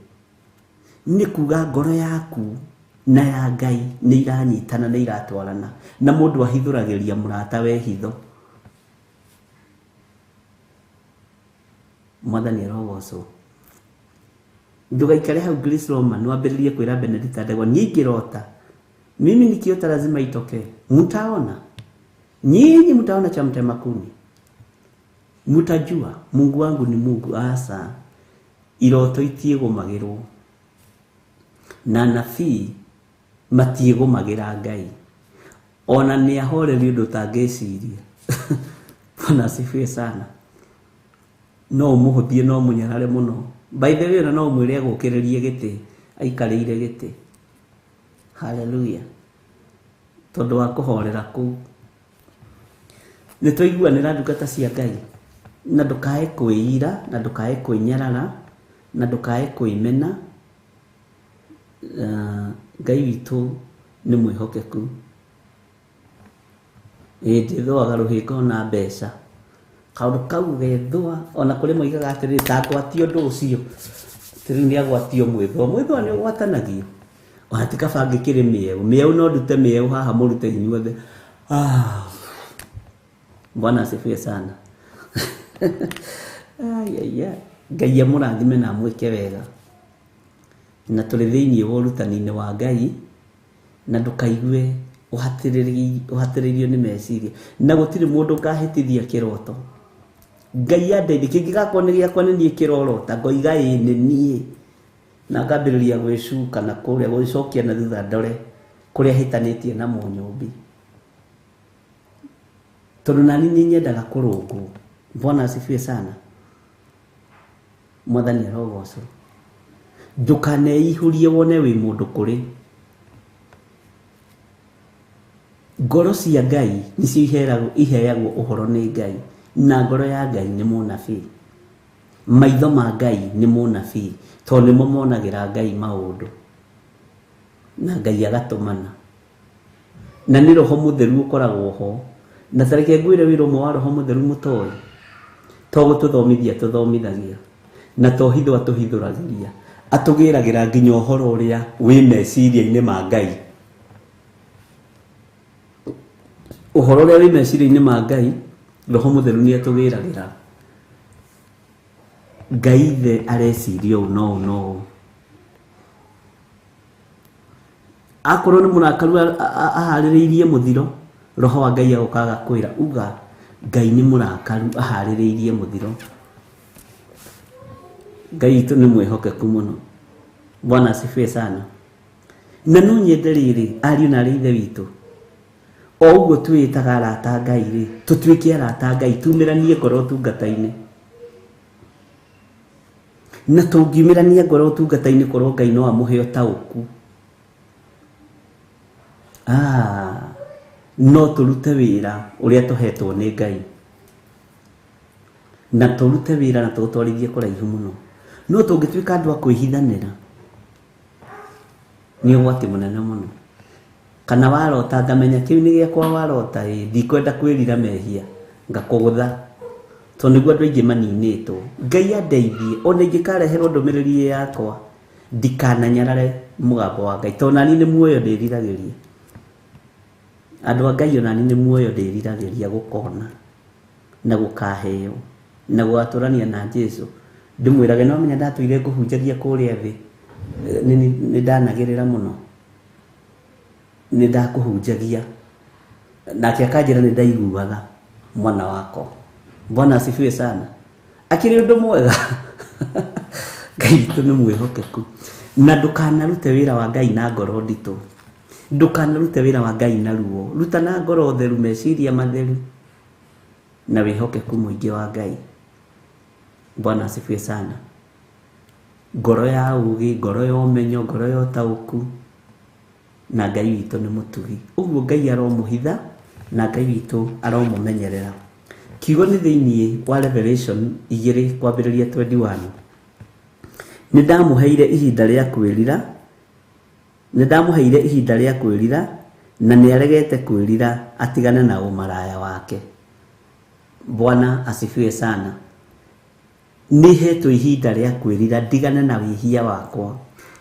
Ni kuga ngoro yaku na ya Ngai ni iranyitana na iratwarana na mundu ahithuragiria Murata we hitho. Mwathani arogocwo. Ndugaikare hau Grace Roman wambiririe kwira Benedict Ndegwa ni ngirota mimi nikiota lazima itokee. Mtaona nyinyi, mtaona cha mtema kuni, mtajua Mungu wangu ni Mungu. Asa iroto itiegomagirwo na nabii matiegomagĩra Ngai ona ni ahoreri undu tangeciria. Bwana asifiwe sana. No muhuthie no munyarare muno. By the way no mwire gukiririe giti aikarĩire gĩtĩ. Hallelujah. Tondũ wa kũhorera kũu. Nĩ tũiguanĩra ndungata cia Ngai, na ndũkae kwĩira, na ndũkae kwĩnyarara, na ndũkae kwĩmena. Ngai witũ nĩ mwĩhokeku. Ndĩthũaga rũhĩngo na mbeca. Kaũndũ kau gethũa, ona kũrĩ moigaga atĩrĩrĩ, ta agwatio ũndũ ũcio. Rĩu nĩ agwatio mwĩthũa. Mwĩthũa nĩ ũgwatanagio. Ona ti kaba ngĩkĩrĩ mĩeũ. Mĩeũ no ndute mĩeũ haha mũrute inyuothe. Bwana asifiwe sana. Ngai amũrathime na amwĩke wega. Na tũrĩ thĩinĩ wa ũrutani-inĩ wa Ngai, na ndũkaigue ũhatĩrĩirio nĩ meciria. Na gũtirĩ mũndũ ngahĩtithia kĩroto. Ngai andeithie, kĩngĩgakorwo nĩ gĩakwa nĩ niĩ kĩrorota, ngoiga ĩĩ nĩ niĩ. Na ngambĩrĩria gwĩcuka na kũrĩa gwĩcokia na thutha ndore kũrĩa hĩtanĩtie na Mũnyũmbi. Tondũ nani nĩ nyendaga kũrũngwo. Bwana asifiwe sana. Mwathani arogocwo. Ndũkaneihũrie wone wĩ mũndũ kũrĩ. Ngoro cia Ngai nĩcio iheagwo ũhoro nĩ Ngai. Na ngoro ya Ngai nĩ mũnabii. Maitho ma Ngai nĩ mũnabii. Tondũ nĩmo monagĩra Ngai maũndũ. Na Ngai agatũmana. Na nĩ Roho Mũtheru ũkoragwo ho. Na tareke ngwĩre wĩra ũmwe wa Roho Mũtheru mũtoĩ. To gũtũthomithia tũthomithagia. Na to hitho atũhithũragĩria. Atũgĩragĩra nginya ũhoro ũrĩa wĩ meciria-inĩ ma Ngai. Ũhoro ũrĩa wĩ meciria-inĩ ma Ngai, Roho Mũtheru nĩ atũgĩragĩra. Ngai the areciria ũũ no no. Akorwo nĩ mũrakaru aharĩrĩirie mũthiro, Roho wa Ngai agokaga kwĩra uga Ngai nĩ mũrakaru aharĩrĩirie mũthiro. Ngai witũ nĩ mwĩhokeku mũno. Bwana asifiwe sana. Na no nyende rĩrĩ, ariũ na ithe witũ, o ũguo twĩtaga arata Ngai rĩ, tũtuĩke arata Ngai, tumĩranie ngoro ũtungata-inĩ. Na tũngiumĩrania ngoro ũtungata-inĩ korwo Ngai no amũhe ũtaũku. No tũrute wĩra ũrĩa tũhetwo nĩ Ngai. Na tũrute wĩra na tũtwarithie kũraihu mũno. No tũngĩtuĩka andũ a kwĩhithanĩra, nĩ ũgwati mũnene mũno. Kana warota ngamenya kĩu nĩ gĩakwa warota, ndikwenda kwĩrira mehia, ngakũgũtha. Tondũ nĩguo andũ aingĩ maninĩtwo. Ngai andeithie, ona ingĩkareherwo ndũmĩrĩri yakwa, ndikananyarare mũgambo wa Ngai. Tondũ nani nĩ muoyo ndĩriragĩria. Andũ a Ngai ona nĩ muoyo ndĩriragĩria gũkona na gũkaheo na gũgatũrania na Jesu. Ndĩmwĩrage no menya ndatũire kũhunjagia kũrĩa thĩ, nĩ ndanagĩrĩra mũno. Nĩ ndakũhunjagia. Nake akanjĩra nĩ ndaiguaga mwana wako. Bwana asifiwe sana. Akĩrĩ ũndũ mwega. Ngai witũ nĩ mwĩhokeku. Na ndũkanarute wĩra wa Ngai na ngoro nditũ. Ndũkanarute wĩra wa Ngai na ruo. Ruta na ngoro theru, meciria matheru na wĩhokeku mũingĩ wa Ngai. Bwana asifiwe sana. Ngoro ya ũgĩ, ngoro ya ũmenyo, ngoro ya ũtaũku. Na Ngai witũ nĩ mũtugi. Ũguo Ngai aromũhitha na Ngai witũ aromũmenyerera. Kiugo nĩ thĩinĩ wa Revelation 2 kwambĩrĩria 21. Nĩ ndamũheire ihinda rĩa kwĩrira. Nĩ ndamũheire ihinda rĩa kwĩrira na nĩ aregete kwĩrira atigane na ũmaraya wake. Bwana asifiwe sana. Nĩ hetwo ihinda rĩa kwĩrira, ndigane na wĩhia wakwa,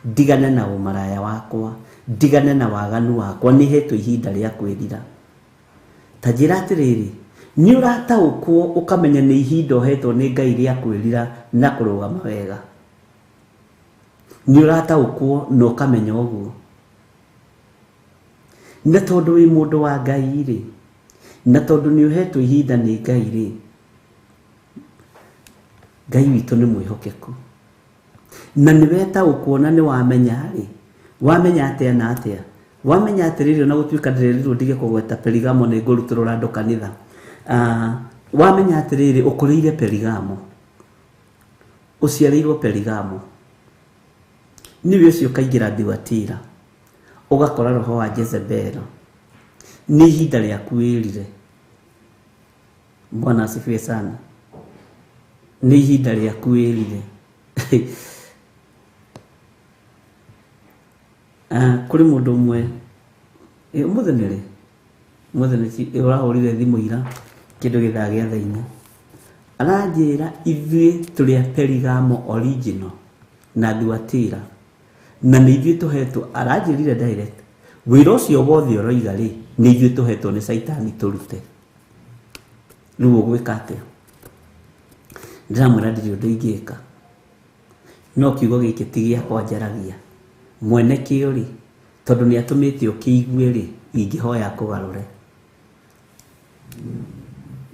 ndigane na ũmaraya wakwa, ndigane na waganu wakwa. Nĩ hetwo ihinda rĩa kwĩrira. Ta njĩra atĩrĩrĩ, nĩ ũrataũkwo ũkamenya nĩ ihinda ũhetwo nĩ Ngai rĩa kwĩrira na kũrũgama wega. Nĩ ũrataũkwo na ũkamenya ũguo. Na tondũ wĩ mũndũ wa Ngai rĩ, na tondũ nĩ ũhetwo ihinda nĩ Ngai rĩ, Ngai witũ nĩ mwĩhokeku. Na nĩ wetaũkwo na nĩ wamenya rĩ, wamenya atĩa na atĩa. Wamenya atĩrĩrĩ ona gũtuĩka ndĩrerirwo ndige kũgweta Perigamo nĩ ngũrutũrũra andũ kanitha. Wamenya atĩrĩrĩ ũkũrĩire Perigamo, ũciarĩirwo Perigamo, niwe ucio kaingira Thiatira ugakora roho wa Jezebel ni ihinda rĩaku wĩrire. Bwana asifiwe sana. Ni ihinda rĩaku wĩrire. Kuri mundu umwe muthenere urahurire thimu ira kindu githagĩa thaini aranjĩra ithuĩ tũrĩ a Pergamo original na Thiatira na nĩ ithuĩ tũhetwo, aranjĩrire direct, wĩra ũcio wothe ũroiga rĩ nĩ ithuĩ tũhetwo nĩ Saitani tũrute. Rĩu ũgwĩka atĩa? Ndiramwĩra ndirĩ ũndũ ingĩka, no kiugo gĩkĩ ti gĩakwa njaragia, mwene kĩo rĩ tondũ nĩ atũmĩte ũkĩigue rĩ ingĩhoya kũgarũre.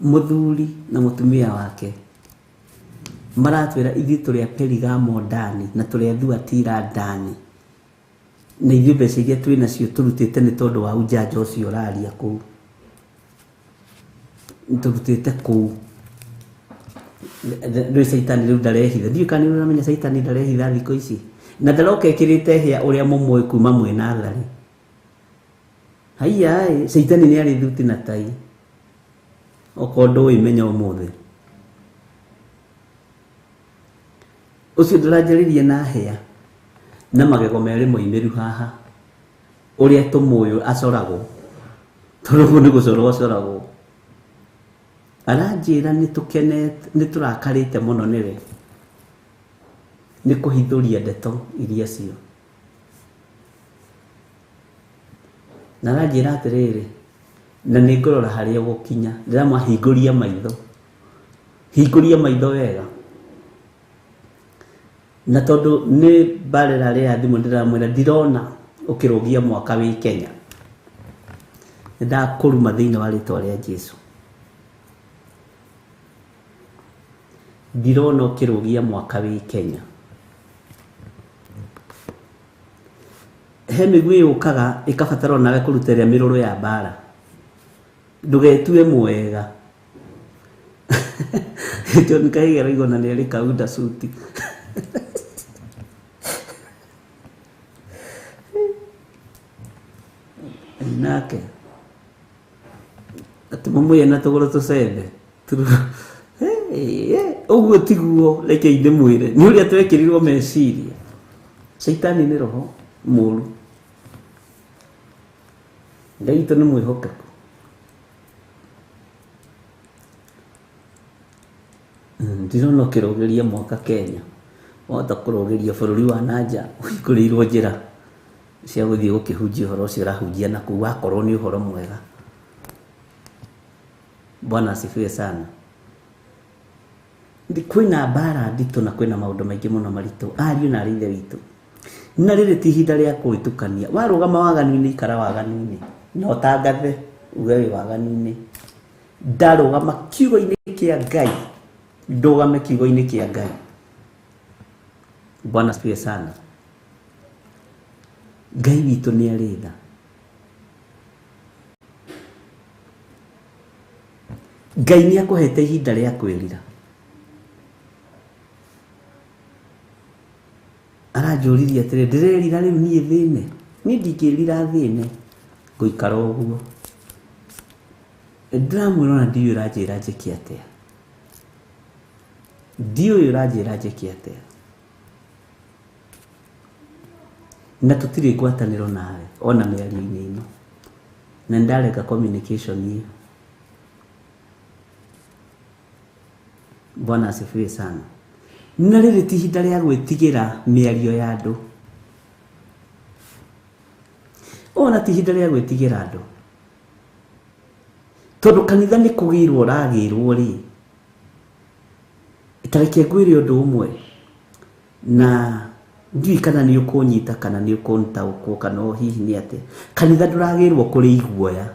Mũthuri na mũtumia wake maratwĩra ithuĩ tũrĩ a Pergamo ndani na tũrĩ a Thiatira ndani, na ithuĩ mbeca iria twĩ nacio tũrutĩte nĩ tondũ wa ũjanja ũcio ũraria kũu, tũrutĩte kũu. Rĩu Saitani rĩu ndarehitha, ndiũĩ kana nĩ ũramenya Saitani ndarehitha thikũ ici, na ndaroka ekĩrĩte hĩa ũrĩa mũmũĩ kuma mwĩ natharĩ. Haiya Saitani nĩ arĩ thuti na tai, okorwo ndũĩ menya ũmũthĩ. Ucio ndaranjĩrĩirie na hĩa na magego merĩ moimĩru haha ũrĩa tũmũĩ acoragwo, tondũ ũguo nĩ gũcorwo acoragwo. Aranjĩra nĩ tũrakarĩte mũno nĩwe, nĩ kũhithũria ndeto iria cio. Na aranjĩra atĩrĩrĩ, na nĩ ngũrora harĩa ũgũkinya, ndiramahingũria maitho, hingũria maitho wega. Na tondũ nĩ mbarĩra rĩa thimũ ndiramwĩra ndirona ũkĩrũgia mwaka wĩ Kenya, ndakũruma thĩinĩ wa rĩtwa rĩa Jesũ, ndirona ũkĩrũgia mwaka wĩ Kenya. He mĩguĩ yũkaga ĩkabatara nawe kũrutĩra mĩrũrũ ya mbara, ndũgetue mwega. John Kaigera igona nĩ arĩ kaunda suti. Nake atumuye na tũgũrũ tũcembe ũguo tiguo, reke inde mwĩre nĩ ũrĩa twekĩrirwo meciria. Saitani nĩ roho mũru, Ngai witũ nĩ mwĩhokeku. Ndirona ũkĩrũgĩria mwaka Kenya, wahota kũrũgĩria bũrũri wa nanja ũhingũrĩirwo njĩra cia gũthiĩ gũkĩhunjia ũhoro ũcio ũrahunjia na kuu, wakorwo nĩ ũhoro mwega. Bwana asifiwe sana. Kwĩna mbara nditũ na kwĩna maũndũ maingĩ mũno maritũ, ariũ na arĩ ithe witũ, na rĩrĩ ti ihinda rĩa kũhĩtũkania. Warũgama waganu-inĩ ikara waganu-inĩ, na ũtangathe uge wĩ waganu-inĩ. Ndarũgama kiugo-inĩ kĩa Ngai, ndũgame kiugo-inĩ kĩa Ngai. Bwana asifiwe sana. Ngai witũ nĩ arĩ tha. Ngai nĩ akũhete ihinda rĩa kwĩrira. Aranjũririe atĩrĩ, ndĩrerira rĩu niĩ thĩne? Niĩ ndingĩrira thĩne, ngũikara ũguo. Ndiramwĩra ona ndiũĩ ũranjĩra njĩke atĩa, ndiũĩ ũranjĩra njĩke atĩa, na tũtirĩ ngwatanĩro nawe ona mĩario-inĩ ĩno, na ndareka communication hiyo. Bwana asifiwe sana. Na rĩrĩ ti ihinda rĩa gwĩtigĩra mĩario ya andũ, ona ti ihinda rĩa gwĩtigĩra andũ, tondũ kanitha nĩ kũgĩrwo ũragĩrwo rĩ. Tareke ngwĩre ũndũ ũmwe, na ndiũĩ kana nĩ ũkũnyita kana nĩ ũkũntaũkwo kana hihi nĩ atĩa. Kanitha ndũragĩrwo kũrĩ iguoya,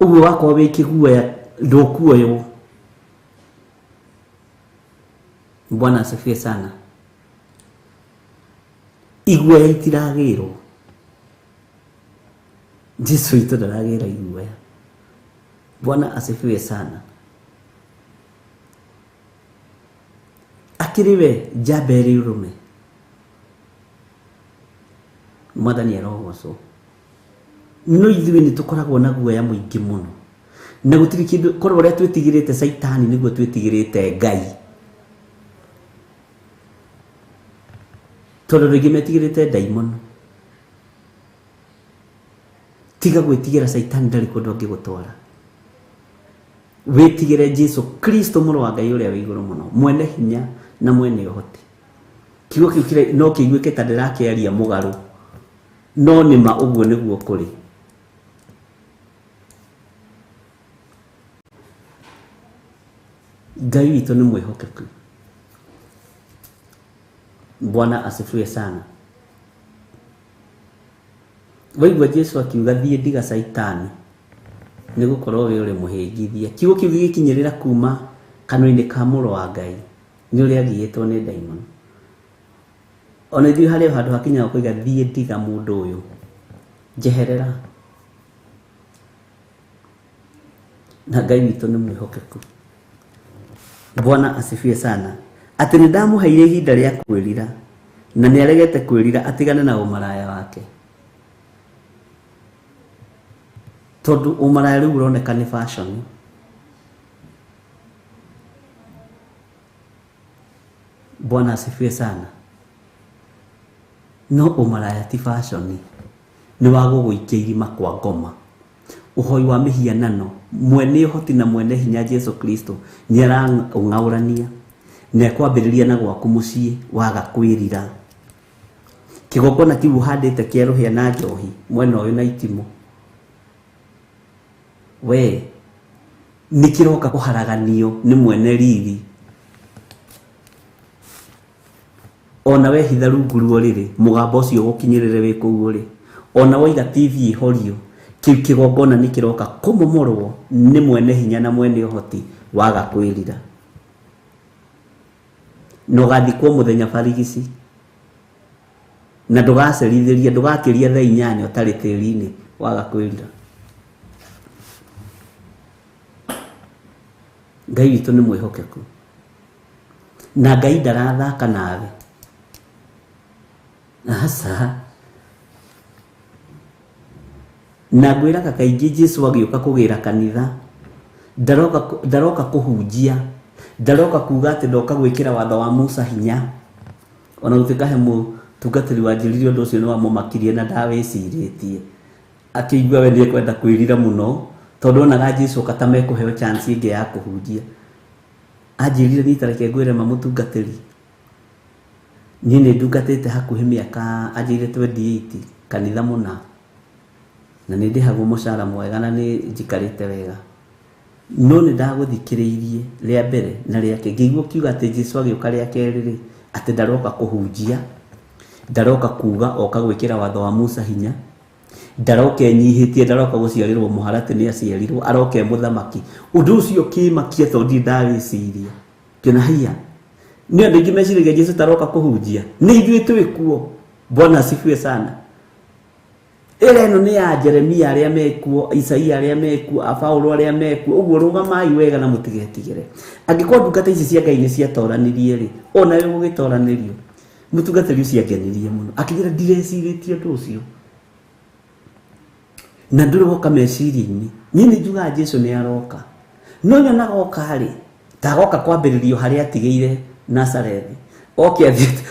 ũguo wakorwo wĩ kĩguoya ndũkuoywo. Bwana asifiwe sana. Iguoya itiragĩrwo, Jesũ witũ ndaragĩra iguoya. Bwana asifiwe sana. akiriwe jaberi urume mwathani arogocwo no ithuĩ nĩ tũkoragwo na guoya mũingĩ mũno na gũtirĩ kĩndũ korwo ũrĩa twĩtigĩrĩte Saitani nĩguo twĩtigĩrĩte Ngai tondũ rĩngĩ metigĩrĩte daimon tiga gwĩtigĩra Saitani ndarĩ kũndũ angĩgũtwara wĩtigĩre Jesu Kristo mũrũ wa Ngai ũrĩa wĩ igũrũ mũno mwene hinya na mwene ũhoti kiugo kĩu no kĩiguĩke ta ndĩrakĩaria mũgarũ no nĩma ũguo nĩguo kũrĩ Ngai witũ nĩ mwĩhokeku Bwana asifiwe sana waigua Jesu akiuga thiĩ ndiga Saitani nĩ gũkorwo we ũrĩ mũhĩngithia kiugo kĩu gĩkinyĩrĩra kuma kanua-inĩ ka mũrũ wa Ngai nĩ ũrĩa agiĩtwo nĩ daimon ona ithuĩ harĩ handũ hakinyaga kũiga thiĩ ndiga mũndũ ũyũ njeherera na Ngai witũ nĩ mwĩhokeku Bwana asifiwe sana atĩ nĩ ndamũheire ihinda rĩa kwĩrira na nĩ aregete kwĩrira atigane na ũmaraya wake tondũ ũmaraya rĩu ũroneka nĩ fashion Bwana asifiwe sana no ũmaraya ti fashion nĩ wa gũgũikia irima kwa ngoma ũhoi wa mĩhianano mwene ũhoti na mwene hinya Jesu Kristo nĩ araũng'aũrania na kwambĩrĩria na gwaku mũciĩ waga kwĩrira kĩgongona kĩu handĩte kĩerũhia na njohi mwena ũyũ na itimũ we nĩ kĩroka kũharaganio nĩ mwene riri ona we hitha rungu ruo rĩrĩ mũgambo ũcio gũkinyĩrĩre wĩ kũu ũrĩ ona waiga TV ĩhorio kĩu kĩgongona nĩ kĩroka kũmomorwo nĩ mwene hinya na mwene ũhoti waga kwĩrira no gathikwo mũthenya barigici na ndũgacerithĩria ndũgakĩria thaa 8 ũtarĩ tĩri-inĩ waga kwĩrira Ngai witũ nĩ mwĩhokeku na Ngai ndarathaka nawe asa na ngwĩraga kaingĩ Jesu agĩũka kũgĩra kanitha ndaroka kũhunjia ndaroka kuga atĩ ndoka gwĩkĩra watho wa Musa hinya ona gũtuĩka he mũtungatĩri wa njĩrire ũndũ ũcio nĩ wamũmakirie na ndawĩcirĩtie akĩigua we nĩ kwenda kwĩrira mũno tondũ onaga Jesu kata mekũheo chance ĩngĩ ya kũhunjia anjĩrire nĩ tareke ngwĩre mũtungatĩri niĩ nĩ ndungatĩte hakuhĩ mĩaka anjĩrire 28 kanitha mũna na nĩ ndĩhagwo mũcara mwega na nĩ njikarĩte wega no nĩ ndagũthikĩrĩirie rĩa mbere na rĩa kĩngĩ ngĩigua kiuga atĩ Jesu agĩũka rĩa kerĩ atĩ ndaroka kũhunjia ndaroka kuga oka gwĩkĩra watho wa Musa hinya ndaroka enyihĩtie ndaroka gũciarĩrwo mũharatĩ nĩ aciarirwo aroka mũthamaki ũndũ ũcio kĩmakia tondũ ndawĩciria kĩona hia nĩ andũ aingĩ meciragia Jesu taroka kũhunjia nĩ ithuĩ twĩkuo Bwana asifiwe sana ĩno nĩ ya Jeremia arĩa mekuo Isaia arĩa mekuo Paulo arĩa mekuo ũguo rũgamai wega na mũtigetigĩre angĩkorwo ndungata ici cia Ngai nĩ ciatoranĩrie rĩ ona we gũgĩtoranĩrio mũtungatĩri ũcio angenirie mũno akĩgira ndirecirĩtie ũndũ ũcio na ndũrĩ woka meciria-inĩ niĩ nĩ njugaga Jesu nĩ aroka no nyonaga oka rĩ ta goka kwambĩrĩrio harĩa atigĩire Nazarethi oke athiĩte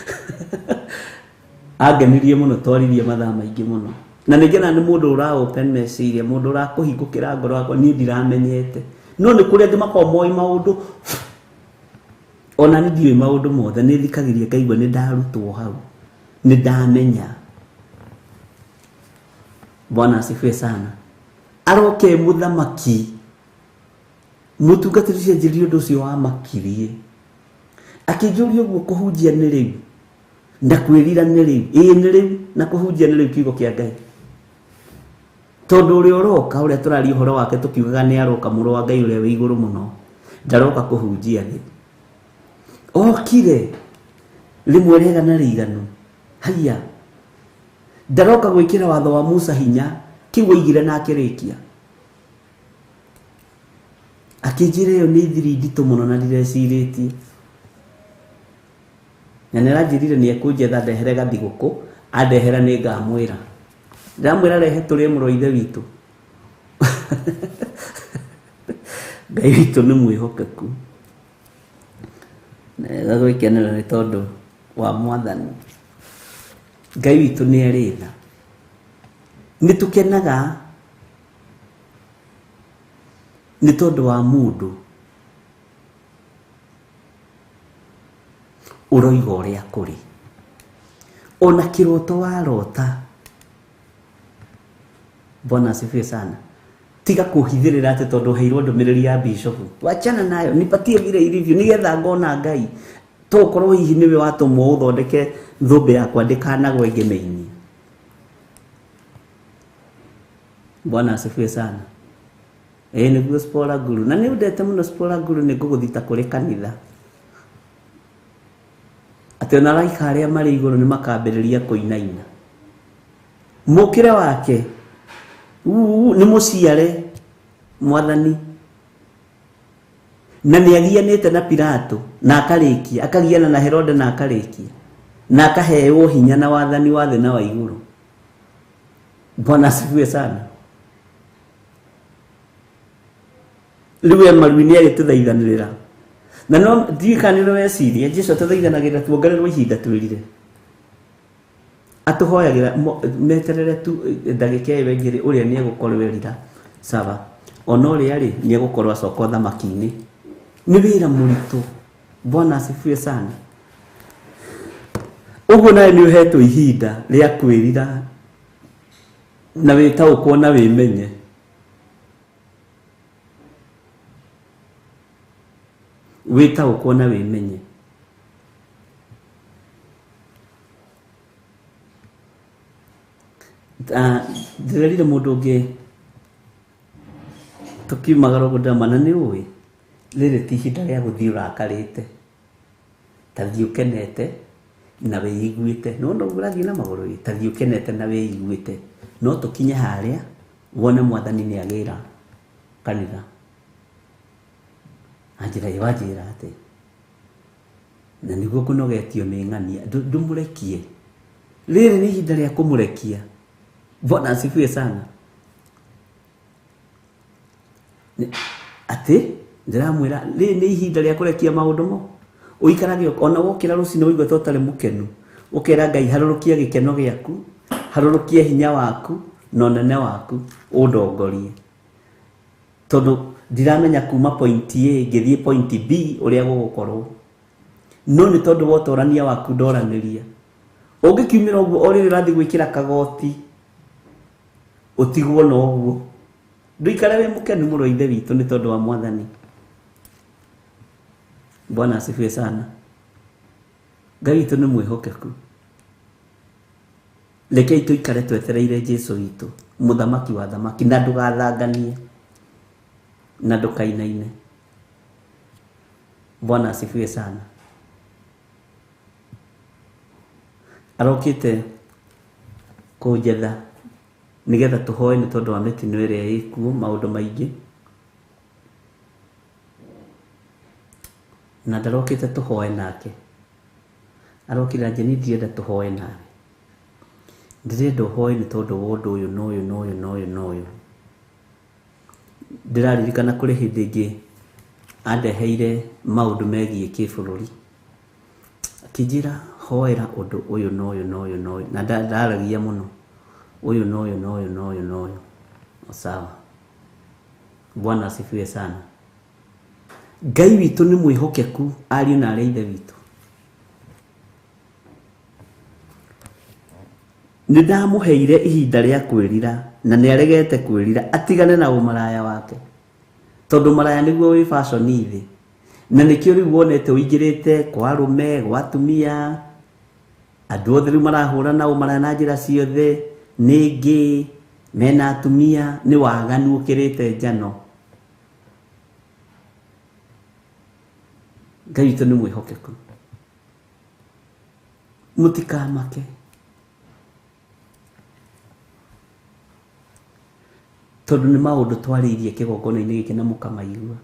angenirie mũno twaririe mathaa maingĩ mũno na nĩngena nĩ mũndũ ũra-open meciria mũndũ ũrakũhingũkĩra ngoro yakwa niĩ ndiramenyete no nĩ kũrĩa angĩ makorwo moĩ maũndũ ona nĩ ndiũĩ maũndũ mothe nĩ thikagĩria ngaigua nĩ ndarutwo hau nĩ ndamenya Bwana asifiwe sana aroke mũthamaki mũtungatĩri ũcio anjĩrire ũndũ ũcio wamakirie akĩnjũria ũguo kũhunjia nĩ rĩu na kwĩrira nĩ rĩu nĩ rĩu na kũhunjia nĩ rĩu kiugo kĩa Ngai tondũ ũrĩa ũroka ũrĩa tũraria ũhoro wake tũkiugaga nĩ aroka mũrũ wa Ngai ũrĩa wĩ igũrũ mũno ndaroka kũhunjia thĩ okire rĩmwe rĩega na rĩiganu haiya ndaroka gwĩkĩra watho wa Musa hinya kĩu oigire na akĩrĩkia akĩnjĩra ĩyo nĩ thiri nditũ mũno na ndirecirĩtie na nĩranjirire nĩ ekunjetha ndehere gathigũkũ, andehera nĩ ngamwĩra. Ndamwĩra rehe tũrĩe mũrũ wa ithe witũ. Ngai witũ nĩ mwĩhokeku. Na gwĩkenera nĩ tondũ wa Mwathani. Ngai witũ nĩ arĩ tha. Nĩ tũkenaga nĩ tondũ wa mũndũ ũroiga ũrĩa kũrĩ. Ona kĩroto warota. Bwana asifiwe sana. Tiga kuhithĩrĩra atĩ tondũ heirwo ndũmĩrĩri ya bishop. Wachana nayo, nipatie vile ilivyo, nigetha ngona Ngai. Tokorwo hihi niwe watũmwo ũthondeke thũmbĩ yakwa ndĩkanagwe ngĩmĩini. Bwana asifiwe sana. Nĩguo Spola Guru. Na nĩũndete mũno Spola Guru nĩ ngũgũthita kũrĩ kanitha. Atĩ ona araika arĩa marĩ igũrũ nĩ makambĩrĩria kũinaina. Mũkĩre wake nĩ mũciare Mwathani. Na nĩagianĩte na Pilato na akarĩkia, akagiana na Herode na akarĩkia. Na akaheo hinya na wathani wa thĩ na wa igũrũ. Bwana asifiwe sana. Rĩu maruinĩ agĩtũthaithanĩrĩra. Na no ndikanĩrwo weciria Jesũ atũthaithanagĩra tuongererwo ihinda twĩrire. Atũhoyagĩra meterere tu ndagĩka ĩyo ĩngĩ ũrĩa nĩ egũkorwo werira. Sawa. Ona ũrĩa rĩ nĩ egũkorwo acoka thamaki-inĩ. Nĩ wĩra mũritũ. Bwana asifiwe sana. Ũguo nawe nĩ ũhetwo ihinda rĩa kwĩrira na wĩtaũkwo na wĩmenye. Wĩtaũkwo na wĩmenye. Ndĩrerire mũndũ ũngĩ tũkiumagara ũguo ndamana nĩ ũĩ rĩrĩ ti ihinda rĩa gũthiĩ ũrakarĩte. Ta thiĩ ũkenete na wĩiguĩte. No ũrathiĩ na magũrũ ta thiĩ ũkenete na wĩiguĩte. No tũkinye harĩa wone Mwathani nĩ agĩra kanitha. Anjĩra wanjĩra atĩ na nĩguo kũnogetio nĩ ng'ania ndũmũrekie. Rĩrĩ nĩ ihinda rĩa kũmũrekia. Bwana asifiwe sana. Atĩ ndiramwĩra rĩrĩ nĩ ihinda rĩa kũrekia maũndũ mo. Ũikarage ona wokĩra rũcinĩ ũigua ta ũtarĩ mũkenu. Ũkera Ngai harũrũkia gĩkeno gĩaku, harũrũkia hinya waku na ũnene waku ũndongorie. Tondũ ndiramenya kuma point A ngĩthiĩ point B ũrĩa gũgũkorwo. No nĩ tondũ wa ũtorania waku ndoranĩria. Ũngĩkiumĩra ũguo o rĩrĩ ũrathiĩ gwĩkĩra kagoti ũtigwo na ũguo. Ndũikare wĩ mũkenu mũrũ wa ithe witũ nĩ tondũ wa Mwathani. Bwana asifiwe sana. Ngai witũ nĩ mwĩhokeku. Rekei tũikare twetereire Jesũ witũ, mũthamaki wa thamaki, na ndũgathanganie na ndũkainaine. Bwana asifiwe sana. Arokĩte kũnjetha nigetha tũhoe nĩ tondũ wa mĩtino ĩrĩa ĩkuo maũndũ maingĩ. Na ndarokĩte tũhoe nake. Arokĩra njeni ndirenda tũhoe nawe. Ndĩrenda ũhoe nĩ tondũ wa ũndũ ũyũ na ũyũ na ũyũ na ũyũ na ũyũ. Ndĩraririkana kũrĩ hĩndĩ ĩngĩ andeheire maũndũ megiĩ kĩbũrũri. Akĩnjĩra hoera ũndũ ũyũ na ũyũ na ũyũ na ũyũ. Na ndaragia mũno. Ũyũ na ũyũ na ũyũ na ũyũ na ũyũ. Sawa. Bwana asifiwe sana. Ngai witũ nĩ mwĩhokeku ariũ na arĩa ithe witũ. Nĩ ndamũheire ihinda rĩa kwĩrira na nĩ aregete kwĩrira atigane na ũmaraya wake. Tondũ maraya nĩguo wĩ fashion thĩ. Na nĩkĩo rĩu wonete ũingĩrĩte kwa arũme, gwa atumia. Andũ othe rĩu marahũra na ũmaraya na njĩra ciothe. Nĩngĩ mena atumia nĩ waganu ũkĩrĩte njano. Ngai witũ nĩ mwĩhokeku. Mũtikamake. Tondũ nĩ maũndũ twarĩirie kĩgongona-inĩ gĩkĩ na mũkamaigua.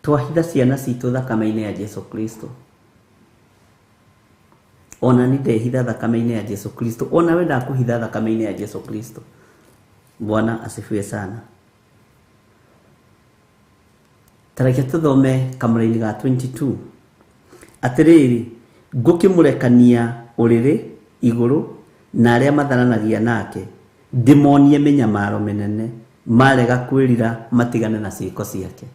twahitha ciana citũ thakame-inĩ ya Jesu Kristo. Ona ni ndehitha thakame-inĩ ya Jesu Kristo, ona we ndakũhitha thakame-inĩ ya Jesu Kristo. Bwana asifiwe sana. Tareke tuthome kamũra-inĩ ga 22. Atĩrĩrĩ, ngũkĩmũrekania ũrĩrĩ igũrũ na arĩa matharanagia nake, ndĩmonie mĩnyamaro mĩnene, marega kwĩrira matigane na ciĩko ciake.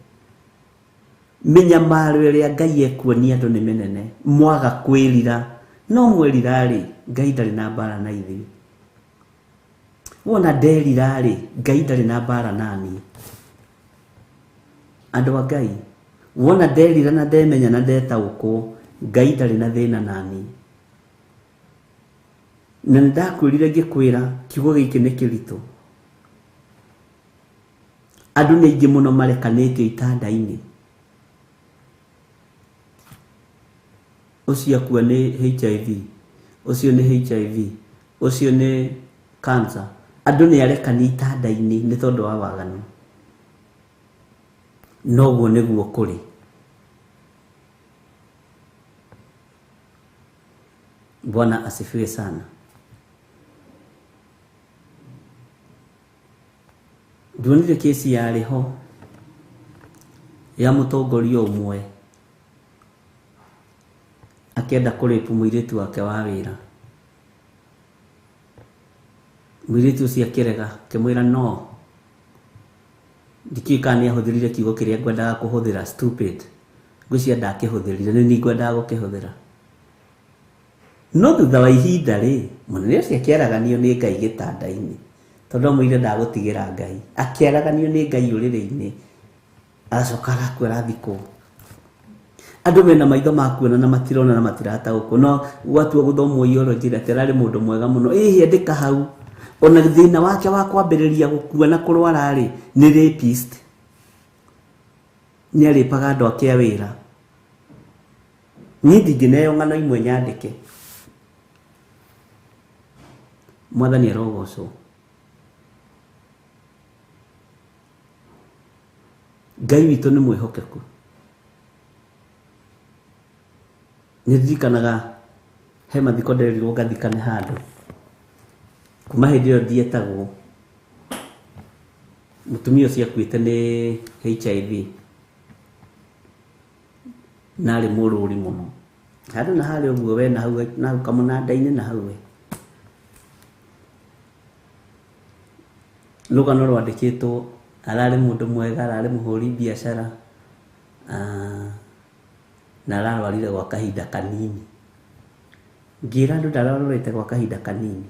Mĩnyamaro ĩrĩa Ngai ekuonia andũ nĩ mĩnene, mwaga kwĩrira. No mwĩrira-rĩ, Ngai ndarĩ na mbara na ithuĩ. Wona nderira-rĩ, Ngai ndarĩ na mbara naniĩ. Andũ a Ngai, wona nderira na ndemenya na ndetaũkwo, Ngai ndarĩ na thĩna naniĩ. Na nĩndakwĩrire ngĩkwĩra kiugo gĩkĩ nĩ kĩritũ. Andũ nĩ aingĩ mũno marekanĩtio itanda-inĩ. Ũcio akua nĩ HIV, ũcio nĩ HIV, ũcio nĩ cancer. Andũ nĩ arekani itanda-inĩ nĩ tondũ wa waganu. Noguo nĩguo kũrĩ. Bwana asifiwe sana. Ndionire kesi yarĩ ho ya mũtongoria ũmwe akenda kũrĩpu mũirĩtu wake wa wĩra. Mũirĩtu ũcio akĩrega, akĩmwĩra no. Ndikiũĩ kana nĩahũthĩrire kiugo kĩrĩa ngwendaga kũhũthĩra, stupid. Ngwĩciria ndakĩhũthĩrire, nĩ niĩ ngwendaga gũkĩhũthĩra. No thutha wa ihinda-rĩ, mũnene ũcio akĩaraganio nĩ Ngai gĩtanda-inĩ, tondũ amwĩire ndagũtigĩra Ngai. Akĩaraganio nĩ Ngai ũrĩrĩ-inĩ, agacoka arakwĩra thikũ. Andũ mena maitho makuona na matirona na matirataũkwo, no gwatua gũthomwo theology atĩ ararĩ mũndũ mwega mũno. Andĩka hau. Ona thĩna wake wa kwambĩrĩria gũkua na kũrwara-rĩ, nĩ rapist. Nĩarĩpaga andũ ake a wĩra. Niĩ ndingĩneo ng'ano imwe nyandĩke. Mwathani arogocwo. Ngai witũ nĩ mwĩhokeku. Nĩndirikanaga he mathiko nderirwo ngathikane handũ. Kuma hĩndĩ ĩyo ndietagwo. Mũtumia ũcio akuĩte nĩ HIV. Narĩ mũrũri mũno. Handũ na harĩ ũguo we na hau kamũnanda-inĩ na hau we. Rũgano rwandĩkĩtwo ararĩ mũndũ mwega, ararĩ mũhũri biacara. Na ararwarire gwa kahinda kanini. Ngĩra andũ ndararorete gwa kahinda kanini.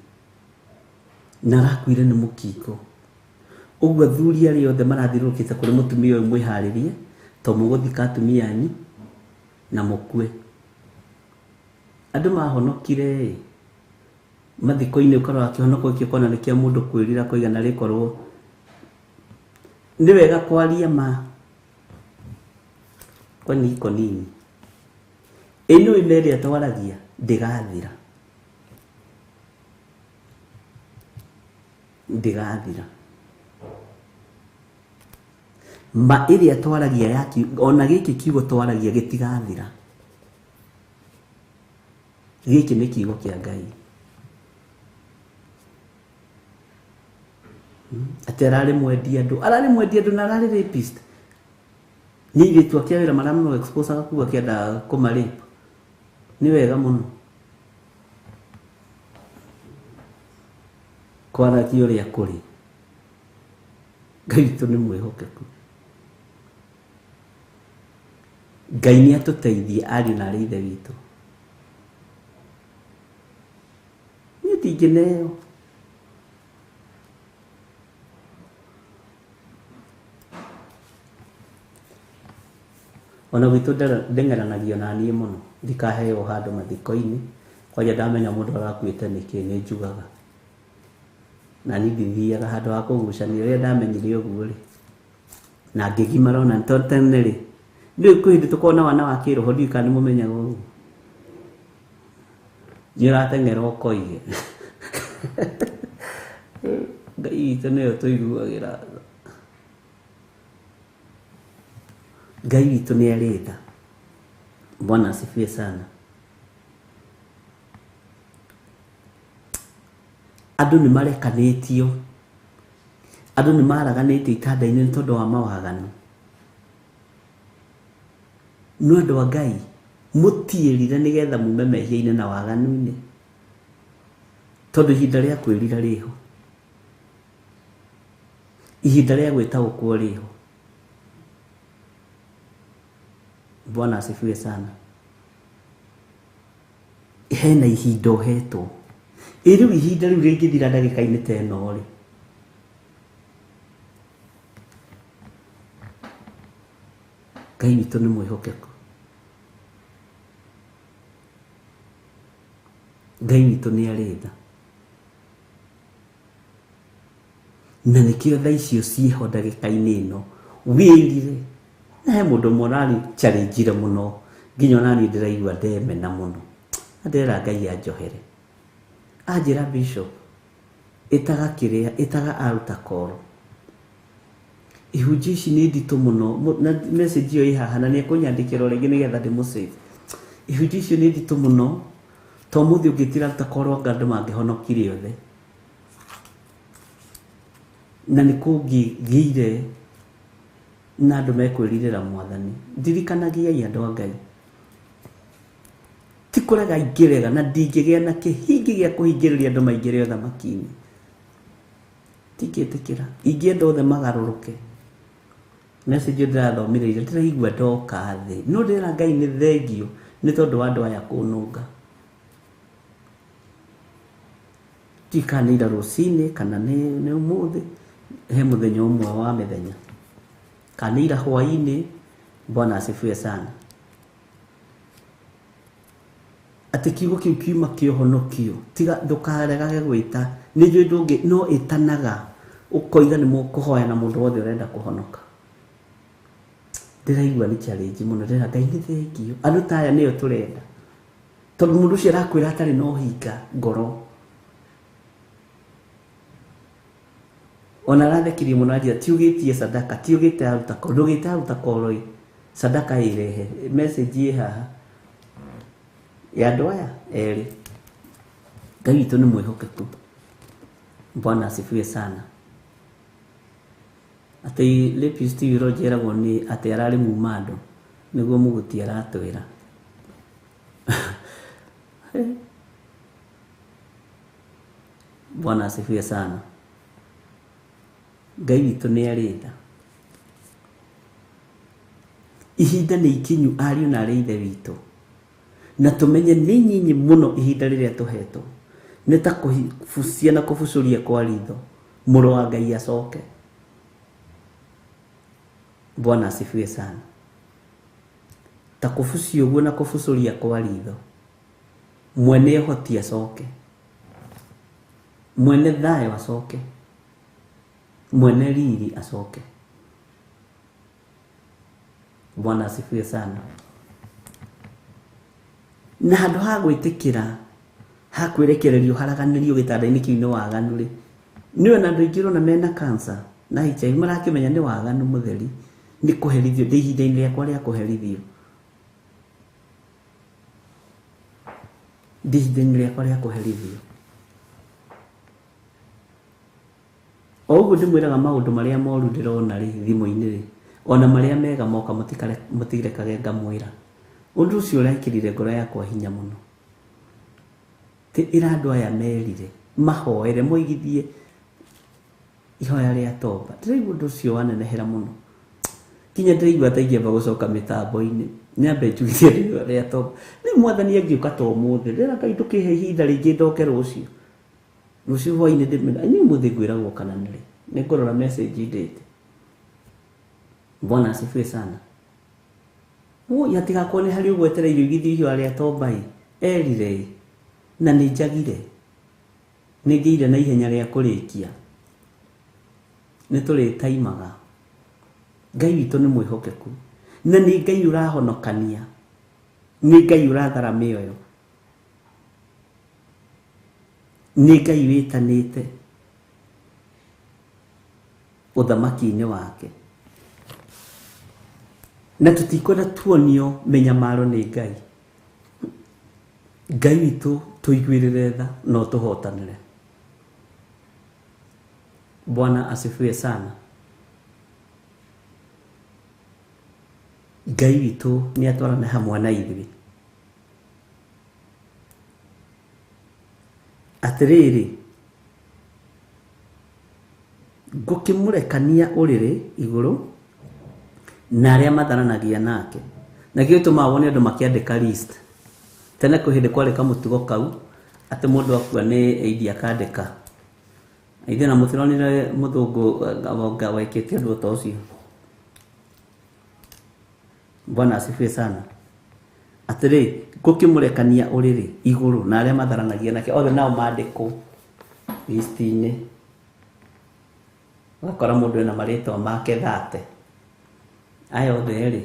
Na arakuire nĩ mũkingo. Ũguo athuri arĩa othe marathiũrũrũkĩte kũrĩ mũtumia ũyũ mwĩharĩrie, to mũgũthika atumia anyu na mũkue. Andũ mahonokire mathiko-inĩ ũkarora kĩhonoko gĩkĩ ũkona nĩ kĩa mũndũ kwĩrira kũigana rĩkorwo. Nĩ wega kwaria ma kwa nini. Ĩno ĩrĩa twaragia ndĩgathira. Ndĩgathira. Ma ĩrĩa twaragia yaki, ona gĩkĩ kiugo twaragia gĩtigathira. Gĩkĩ nĩ kiugo kĩa Ngai. Atĩ ararĩ mwendia andũ na ararĩ rapist. Nĩ airĩtu ake a wĩra maramũno expose agakuga akĩenda kũmarape. Nĩ wega mũno kwaragia ũrĩa kũrĩ. Ngai witũ nĩ mwĩhokeku. Ngai nĩ atũteithie ariũ na aarĩ a Ithe witũ. Niĩ ndingĩneo. Ona gwitũ ndeng'eranagio na niĩ mũno. Ndikaheo handũ mathiko-inĩ. Kwanja ndamenya mũndũ arakuĩte nĩkĩ nĩ njugaga. Na niĩ ndithiaga handũ ha kũgucanio rĩrĩa ndamenyire ũguo-rĩ. Na ngĩgimara ona nĩ tene-rĩ. Ndio kwĩ hĩndĩ tũkona wana wa kĩroho ndiũĩ kana nĩmũmenyaga ũguo. Nĩ ũrateng'era ũkoige. Ngai witũ nĩwe tũiguagĩra. Ngai witũ nĩ arĩ tha. Bwana asifiwe sana. Andũ nĩ marekanĩtio, andũ nĩ maraganĩtio itanda-inĩ nĩ tondũ wa mawaganu. No andũ a Ngai mũtiĩrire nĩgetha mume mehia-inĩ na waganu-inĩ, tondũ ihinda rĩa kwĩrira rĩho, ihinda rĩa gwĩtaũkwo rĩho. Bwana asifiwe sana. Hena ihinda ũhetwo. Rĩu ihinda rĩu rĩngĩthira ndagĩka-inĩ ta ĩno rĩ, Ngai witũ nĩ mwĩhokeku. Ngai witũ nĩ arĩ tha. Na nĩkĩo tha icio ciĩho ndagĩka-inĩ ĩno wĩrire. Na he mũndũ morani challenge mũno, nginya onani ndĩraigua ndemena mũno. Ndĩrera Ngai anjohere. Anjĩra Bishop, ĩtaga kĩrĩa, ĩtaga aruta koro. Ihunjia ici nĩ nditũ mũno, na message ĩyo ĩ haha na nĩekũnyandĩkĩra rĩngĩ nĩgetha ndĩmũsave. Ihunjia icio nĩ nditũ mũno, to mũthĩ ũngĩtira aruta koro anga andũ mangĩhonokire othe. Na nĩkũngĩgĩire na andũ mekwĩrirĩra Mwathani. Ndirikanagiai andũ a Ngai, ti kũrega ingĩrega na ndingĩgĩa na kĩhingi gĩa kũhingĩrĩria andũ maingĩre ũthamaki-inĩ. Tingĩtĩkĩra, ingĩenda othe magarũrũke. Message ndĩrathomireire ndĩraigua ndoka thĩ, no ndĩrera Ngai nĩ thengio nĩ tondũ wa andũ aya kũnũnga. Tikana ira ruci-ini kana nĩ ũmũthĩ, he mũthenya ũmwe wa mĩthenya, kana ira hwa-ini. Bwana asifiwe sana. Atĩ kiugo kĩu kiuma kĩũhonokio, tiga ndũkaregage gwĩta. Nĩ njũĩ ndũngĩ, no ĩtanaga ũkoiga nĩ mũkũhoya na mũndũ wothe ũrenda kũhonoka. Ndĩraigua nĩ challenge mũno, ndĩrera Ngai nĩ thengio. Andũ ta aya nĩo tũrenda, tondũ mũndũ ũcio arakwĩra atarĩ na ũhinga ngoro. Ona arathekirie mũno anjĩra tiugĩtie sadaka, tiugĩte aruta koro, ndũgĩte aruta koro, sadaka ĩrehe. Message ĩ haha ya andũ aya erĩ. Ngai witũ nĩ mwĩhokeku. Bwana asifiwe sana. Atĩ Lepis TV rogeragwo nĩ atĩ ararĩ mumando nĩguo mũguti aratwĩra. Bwana asifiwe sana. Ngai witũ nĩ arĩ tha. Ihinda nĩ ikinyu ariũ na arĩ ithe witũ, na tũmenye nĩ nyinyi mũno ihinda rĩrĩa tũhetwo. Nĩ ta kũbucia na kũbucũria kwa ritho, mũrũ wa Ngai acoke. Bwana asifiwe sana. Ta kũbucia ũguo na kũbucũria kwa ritho, mwene ũhoti acoke, mwene thayũ acoke, mwene riri acoke. Bwana asifiwe sana. Na handũ ha gwĩtĩkĩra, ha kwĩrekererio haraganĩrio gĩtanda-inĩ kĩu nĩ waganu rĩ, nĩwe na andũ aingĩ ũrona mena cancer na HIV marakĩmenya nĩ waganu mũtheri, nĩ kũherithio, nĩ ihinda-inĩ rĩakwa rĩa kũherithio, nĩ ihinda-inĩ rĩakwa rĩa kũherithio. O ũguo ndĩmwĩraga maũndũ marĩa moru ndĩrona rĩ thimũ-inĩ rĩ, ona marĩa mega moka mũtirekage ngamwĩra. Ũndũ ũcio ũrekĩrire ngoro yakwa hinya mũno. Ĩra andũ aya merire mahoere, moigithie ihoya rĩa toba. Ndĩraigua ũndũ ũcio wanenehera mũno, kinya ndĩraigua ta ingĩamba gũcoka mĩtambo-inĩ nyambe njugithie ihoya rĩa toba. Rĩu Mwathani angĩũka ta ũmũthĩ, ndĩrera Ngai tũkĩhe ihinda rĩngĩ ndoke rũciũ hwa-inĩ ndĩmena inyuĩ mũthĩ ngwĩragwo kana nĩrĩ. Nĩ ngũrora message ndĩte. Bwana asifiwe sana. Yatigakorwo nĩ harĩ ũgwetereire igithio ihoya rĩa toba erire na nĩ njagire, nĩ ngĩire na ihenya rĩa kũrĩkia, nĩ tũrĩtaimaga. Ngai witũ nĩ mwĩhokeku, na nĩ Ngai ũrahonokania, nĩ Ngai ũrathara mĩoyo, nĩ Ngai wĩtanĩte ũthamaki-inĩ wake. na tutikwenda tuonio menyamaro nĩ Ngai. Ngai witũ tuiguĩrĩre tha no tũhotanĩre. Bwana asifiwe sana. Ngai witũ nĩ atwarane hamwe na ithuĩ. Atĩrĩrĩ, ngũkĩmũrekania ũrĩrĩ igũrũ na arĩa matharanagia nake. Na kĩo tũma wone andũ makĩandĩka list. Tene kũhĩndĩ kwarĩ kamũtugo kau atĩ mũndũ akua nĩ aidi akandĩka. Aidi na mũtironire mũthũngũ avoga waikĩtie ũndũ ta ũcio. Bwana asifiwe sana. Atĩrĩ, ngũkĩmũrekania ũrĩrĩ igũrũ na arĩa matharanagia nake othe nao mandĩkwo list-inĩ. Wakora mũndũ ena marĩtwa make 30. Aya othe rĩ,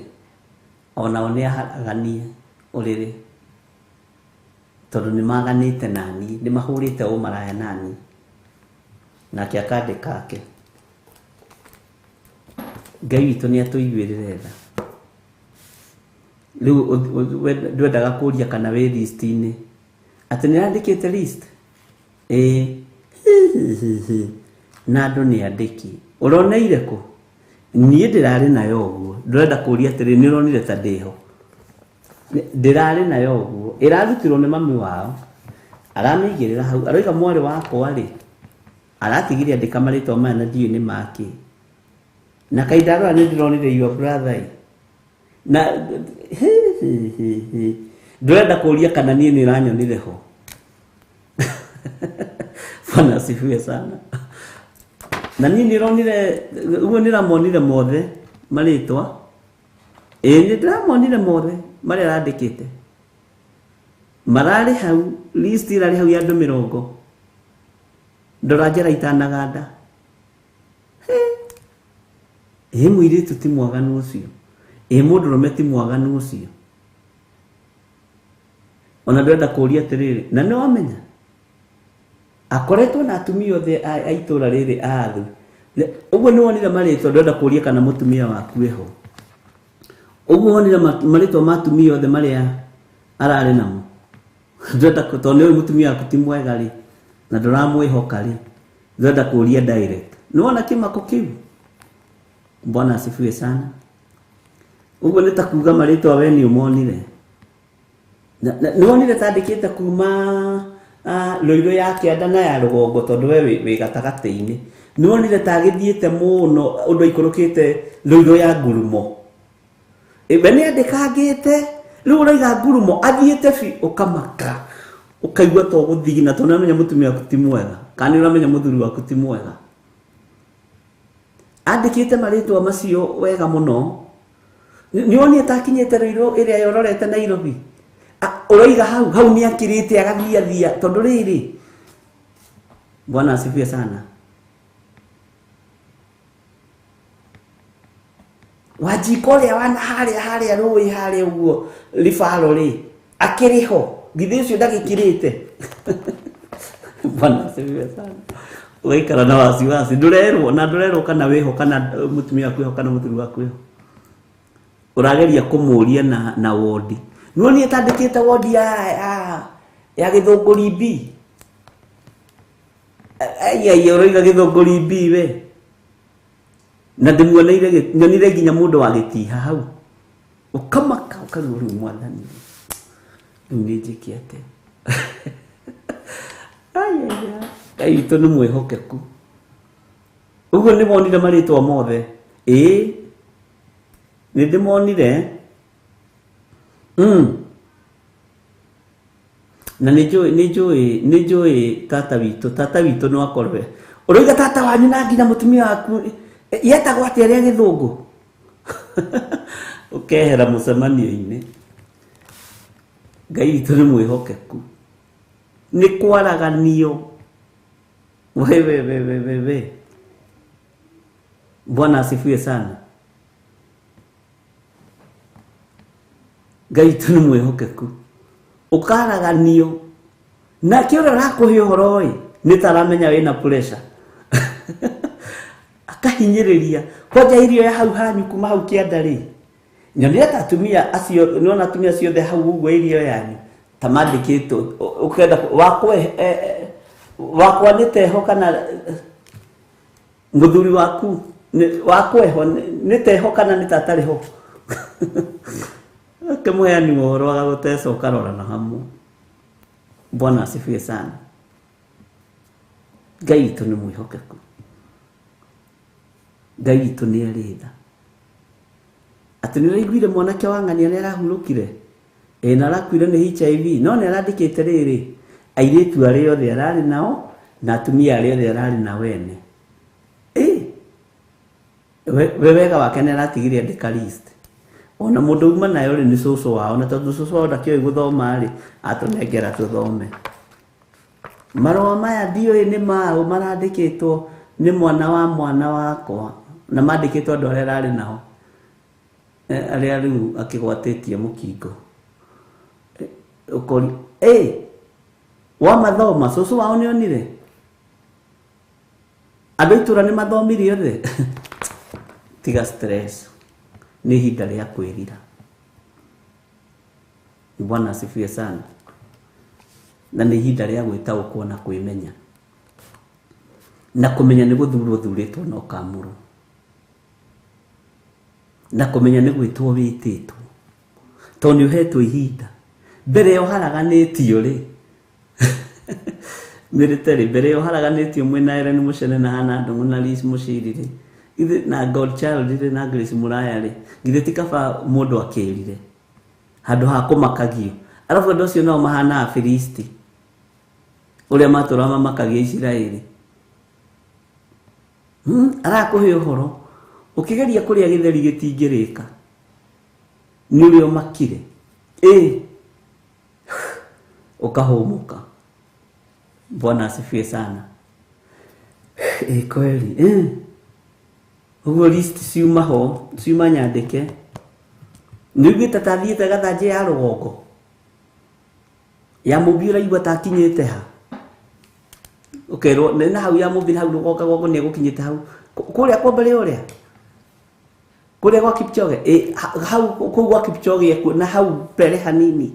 onao nĩ aharaganie ũrĩrĩ. Tondũ nĩ maganĩte nani, nĩ mahũrĩte ũmaraya nani. Nake akandĩka ake. Ngai witũ nĩ atũiguĩrĩre tha. Rĩu ndwendaga kũria kana wĩ list-inĩ. Atĩ nĩ andĩkĩte list? Na andũ nĩ andĩki. Ũroneire kũ? Niĩ ndĩrarĩ nayo ũguo. Ndũrenda kũria atĩrĩ nĩ ũronire ta ndĩho. Ndĩrarĩ nayo ũguo. Ĩrarutirwo nĩ mami wao. Aramĩigĩrĩra hau. Aroiga mwarĩ wakwa rĩ. Aratigire andĩka marĩtwa maya na ndiũ nĩ make. Na kaindarora nĩ ndĩronire your brother. Na ndũrenda kũria kana niĩ nĩ ranyonire ho. Bwana asifiwe sana. Na niĩ nĩ ronire uguo nĩ ramonire mothe marĩtwa. Nĩ ndĩramonire mothe marĩa arandĩkĩte. Mararĩ hau, list irarĩ hau ya andũ 50. Ndora njĩra itanaganda. Mũirĩtu ti mwaganu ũcio. Mũndũrũme ti mwaganu ũcio. Ona ndwenda kũria atĩrĩrĩ, na nĩ wamenya akoretwo na atumia othe a itũra rĩrĩ athu. Ũguo nĩ wonire marĩtwa, ndwenda kũria kana mũtumia waku eho. Ũguo wonire marĩtwa ma atumia othe marĩa ararĩ namo. Ndwenda tondũ nĩ mũtumia waku ti mwega rĩ, na ndũramwĩhoka rĩ, ndwenda kũria direct. Nĩ wona kĩmako kĩu? Bwana asifiwe sana. Ũguo nĩ ta kuuga marĩtwa we nĩ ũmonire. Nĩ wonire ta andĩkĩte kuma Lũirũ ya kĩanda na ya rũgongo tondũ we wĩ gatagatĩ-inĩ. Nĩ wonire ta agĩthiĩte mũno ũndũ aikũrũkĩte Lũirũ ya ngurumo. We nĩ andĩkangĩte, rĩu ũraiga ngurumo athiĩte bi ũkamaka. Ũkaigua to gũthigina tondũ nĩũramenya mũtumia waku ti mwega. Kana nĩũramenya mũthuri waku ti mwega. Andĩkĩte marĩtwa macio wega mũno. Nĩ wonire ta akinyĩte Lũirũ ĩrĩa yororete Nairobi. Ũraiga hau nĩ akĩrĩte agathiathia tondũ rĩrĩ. Bwana asifiwe sana. Wajiko ũrĩa wana harĩa rũĩ harĩa ũguo ribaro rĩ, akĩrĩ ho. Githĩ ũcio ndagĩkĩrĩte. Bwana asifiwe sana. Ũgaikara na wasiwasi. Ndũrerwo kana wĩho kana mũtumia waku eho kana mũthuri waku eho. Ũrageria kũmũria na wodi. Nĩ niĩ tandĩkĩte wodi ya Gĩthũngũri B. Ũroiga Gĩthũngũri B we. Na nyonire nginya mũndũ wa Gĩtiha hau. Ũkamaka ũkaruga rĩu mwathani. Rĩu nĩ njĩke atĩa. Ngai witũ nĩ mwĩhokeku. Ũguo nĩ monire marĩtwa mothe. Nĩ ndĩmonire. Na nĩ njũĩ tata witũ no akorwe. Ũroiga tata wanyu na nginya mũtumia waku yetagwo atĩa rĩa Gĩthũngũ. Ũkehera mũcemanio-inĩ. Ngai witũ nĩ mwĩhokeku. Nĩ kwaraganio. We. Bwana asifiwe sana. Ngai witũ nĩ mwĩhokeku. Ũkaraganio. Na kĩũrĩa ũrakũhe ũhoro ĩ, nĩ taramenya wĩna pressure. Akahinyĩrĩria. Kwanja irio ya hau hanyu kuma hau kĩanda rĩ. nyonire ta atumia acio nona atumia ciothe hau uguo irio yani tamandikitwo ukenda wakwa niteho kana muthuri waku wakweho niteho kana nitatariho kemuheani mohoro agagutesa ukarora na hamu. Bwana asifiwe sana. Ngai witũ nĩ mwĩhokeku. Ngai witũ nĩ arĩtha. Atĩ nĩ ũraiguire mwanake wa ng'ania nĩ arahurũkire na arakuire nĩ HIV no nĩ arandĩkĩte rĩrĩ airĩtu arĩa othe ararĩ nao na atumia arĩa othe ararĩ nao ene. We wega wake nĩ aratigire andĩka list. Ona mũndũ uma nayo rĩ nĩ cũcũ wao na tondũ cũcũ wao ndakĩoĩ gũthoma rĩ atũnengera tũthome. Marũa maya ndiũĩ nĩ mao marandĩkĩtwo nĩ mwana wakwa na mandĩkĩtwo andũ arĩa ararĩ nao arĩa rĩu akĩgwatĩtie mũkingo. Ũkori wa mathoma cũcũ wao nĩ onire andũ itũra nĩ mathomire othe. Tiga stress ni ihinda rĩa kwĩrira. Bwana asifiwe sana. Na ni ihinda rĩa gwĩtaũkwo na kwĩmenya na kũmenya nĩ gũthurwo thurĩtwo na ũkamũrwo na kũmenya nĩ gwĩtwo wĩtĩtwo tondũ nĩ ũhetwo ihinda mbere yo haraganĩtio rĩ military mbere yo haraganĩtio mwena Ellen Mucene na Hana Ndung'u na Liz Muchiri rĩ ithe na Godchild rĩ na Grace Muraya rĩ githĩ ti kaba mũndũ akĩrire handũ ha kũmakagio arabu andũ acio nao mahana Afilisti ũrĩa matũra mamakagia Isiraeli. Arakũhe ũhoro ũkĩgeria kũrĩa gĩtheri gĩtingĩrĩka nĩ ũrĩa makire ukahũmũka. Bwana asifiwe sana. Kweli uguo list ciuma nyandĩke nĩugĩte tathiĩte gathanjĩ ya rũgongo ya mũmbi ũraigua takinyĩte ha ukerwo na hau ya mũmbi hau rũgongo nĩ egũkinyĩte hau kũrĩa kwambere ũrĩa kũrĩa gwa Kipchoge hau kũu gwa Kipchoge na hau mbere hanini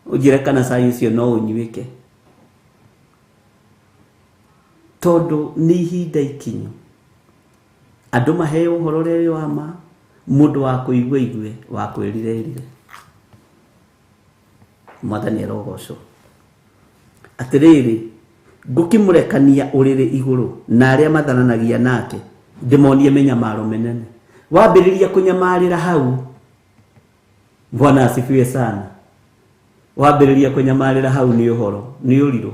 ũnjĩre kana cai ũcio no ũnyuĩke tondũ nĩ ihinda ikinyu andũ maheo ũhoro rĩrĩ wa ma mũndũ wa kũigua igue wa kwĩrirĩrire. Mwathani arogocwo. Atĩrĩrĩ ngũkĩmũrekania ũrĩrĩ igũrũ na arĩa mathananagia nake ndĩmonie menyamaro menene. Wambĩrĩria kũnyamarĩra hau. Bwana asifiwe sana. Wambĩrĩria kũnyamarĩra hau nĩ ũhoro nĩ ũrirũ.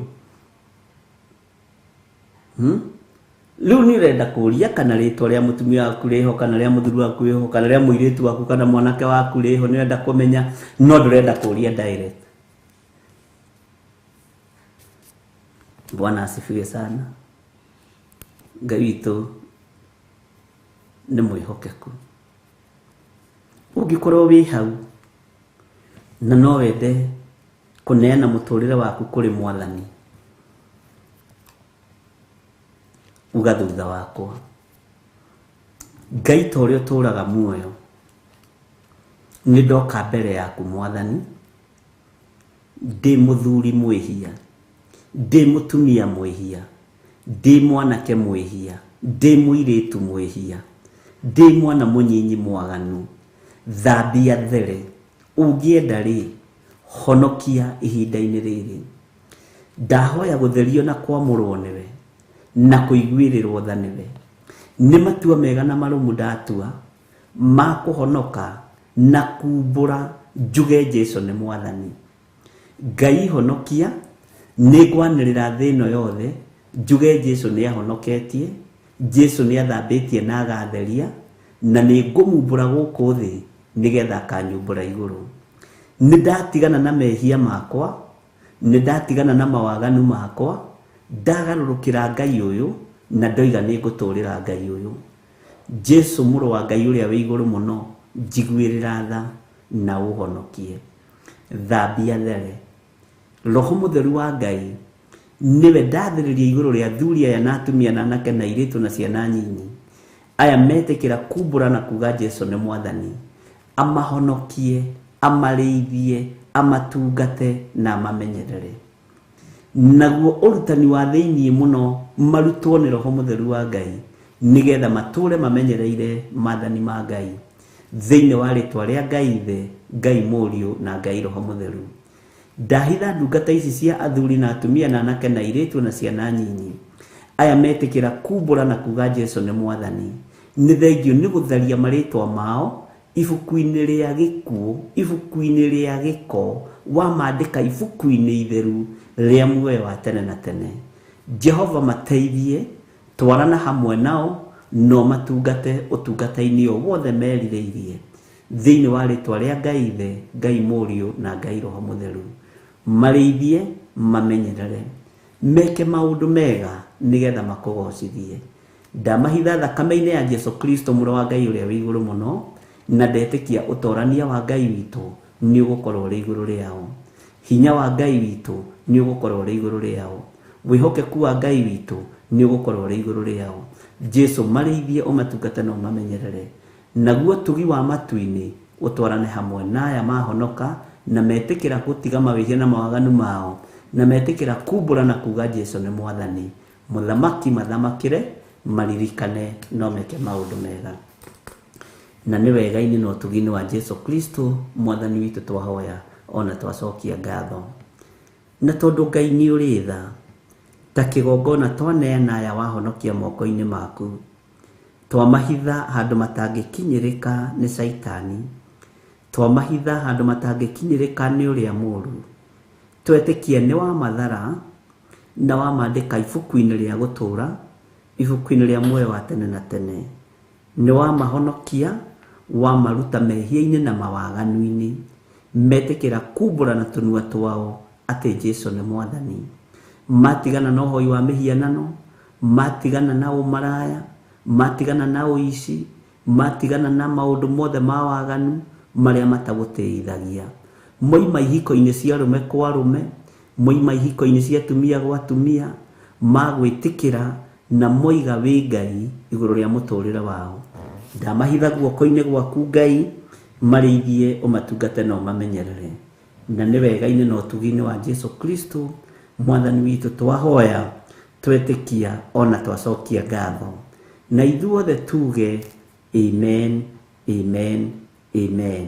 Rĩu nĩ ũrenda kũria kana rĩtwa rĩa mũtumia waku rĩho kana rĩa mũthuri waku rĩho kana rĩa mũirĩtu waku kana mwanake waku rĩho nĩ ũrenda kũmenya no ndũrenda kũria direct. Bwana asifiwe sana. Ngai witũ nĩ mwĩhokeku. Ũngĩkorwo wĩ hau na no wende kũneana mũtũrĩre waku kũrĩ Mwathani uga thutha wakwa. Ngai ta ũrĩa ũtũũraga muoyo nĩ ndoka mbere yaku Mwathani ndĩ mũthuri mwĩhia ndĩ mũtumia mwĩhia ndĩ mwanake mwĩhia ndĩ mũirĩtu mwĩhia ndĩ mwana mũnyinyi mwaganu thambia there ũngĩenda rĩ honokia ihinda-inĩ rĩrĩ. Ndahoya gũtherio na kwamũrwo nĩwe na kũiguĩrĩrwo tha nĩwe. Nĩ matua mega na marũmu ndatua ma kũhonoka na kumbũra njuge Jesũ nĩ Mwathani. Ngai honokia nĩ ngwanĩrĩra thĩ ĩno yothe njuge Jesũ nĩ ahonoketie, Jesũ nĩ athambĩtie na agatheria na nĩ ngũmumbũra gũkũ thĩ nĩgetha akanyumbũra igũrũ. Nĩ ndatigana na mehia makwa, nĩ ndatigana na mawaganu makwa, ndagarũrũkĩra Ngai ũyũ na ndoiga nĩ ngũtũũrĩra Ngai ũyũ. Jesũ mũrũ wa Ngai ũrĩa wĩ igũrũ mũno njiguĩrĩra tha na ũhonokie. Thambia there. Roho mũtheru wa Ngai niwe ndathĩrĩria igũrũ rĩa athuri aya na atumia na anake na airĩtu na ciana nyinyi aya metikira kumbura na kuga Jesu ni mwathani, amahonokie, amarĩithie, amatungate na amamenyerere. Naguo urutani wa thĩinĩ mũno marutwo nĩ Roho Mũtheru wa Ngai, nigetha matũre mamenyereire maathani ma Ngai thĩinĩ wa rĩtwa rĩa Ngai Ithe, Ngai Mũriũ na Ngai Roho Mũtheru. Ndahitha ndungata ici cia athuri na atumia na anake na airĩtu na ciana nyinyi, aya metĩkĩra kumbũra na kuga Jesu nĩ mwathani, nĩ thengio nĩ gũtharia marĩtwa mao ibuku-inĩ rĩa gĩkuũ, ibuku-inĩ rĩa gĩko, wamandĩka ibuku-inĩ itheru rĩa muoyo wa tene na tene. Jehova mateithie, twarana hamwe nao, no matungate ũtungata-inĩ o wothe merirĩirie thĩinĩ wa rĩtwa rĩa Ngai Ithe, Ngai Mũriũ na Ngai Roho Mũtheru. Marĩithie, mamenyerere, meke maũndũ mega nigetha makũgocithie. Ndamahitha thakame-inĩ ya Jesu Kristo mũrũ wa Ngai ũrĩa wĩ igũrũ mũno, na ndetĩkia ũtorania wa Ngai witũ nĩ ũgũkorwo ũrĩ igũrũ rĩao. Hinya wa Ngai witũ nĩ ũgũkorwo ũrĩ igũrũ rĩao. Wĩhokeku wa Ngai witũ nĩ ũgũkorwo ũrĩ igũrũ rĩao. Jesu marĩithie, ũmatungate na ũmamenyerere. Naguo tugi wa matu-inĩ ũtwarane hamwe na aya mahonoka na metĩkĩra gũtiga mawĩhia na mawaganu mao, na metĩkĩra kumbũra na kuga Jesu nĩ mwathani. Mũthamaki mathamakĩre, maririkane, no meke maũndũ mega. Na nĩ wega-inĩ na ũtugi-inĩ wa Jesu Kristo mwathani witũ twahoya, ona twacokia ngatho. Na tondũ Ngai nĩ ũrĩ tha, ta kĩgongona twaneana aya wahonokia moko-inĩ maku, twamahitha handũ matangĩkinyĩrĩka nĩ Saitani, twamahitha handũ matangĩkinyĩrĩka nĩ ũrĩa mũũru. Twetĩkia nĩ wa mathara na wamandĩka ibuku-inĩ rĩa gũtũũra, ibuku-inĩ rĩa muoyo wa tene na tene. Nĩ wamahonokia, wamaruta mehia-inĩ na mawaganu-inĩ, metĩkĩra kumbũra na tũnua twao atĩ Jesu nĩ mwathani. Matigana na ũhoi wa mĩhianano, matigana na ũmaraya, matigana na ũici, matigana na maũndũ mothe ma waganu marĩa matagũteithagia. Moima ihiko-inĩ cia arũme kwa arũme, moima ihiko-inĩ cia atumia gwa atumia, magwĩtĩkĩra na moiga wĩ Ngai igũrũ rĩa mũtũrĩre wao. Ndamahitha guoko-inĩ gwaku Ngai, marĩithie, ũmatungate na ũmamenyerere. Na nĩ wega-inĩ na ũtugi-inĩ wa Jesu Kristo mwathani witũ twahoya, twetĩkia, ona twacokia ngatho. Na ithuothe tuge amen, amen, amen.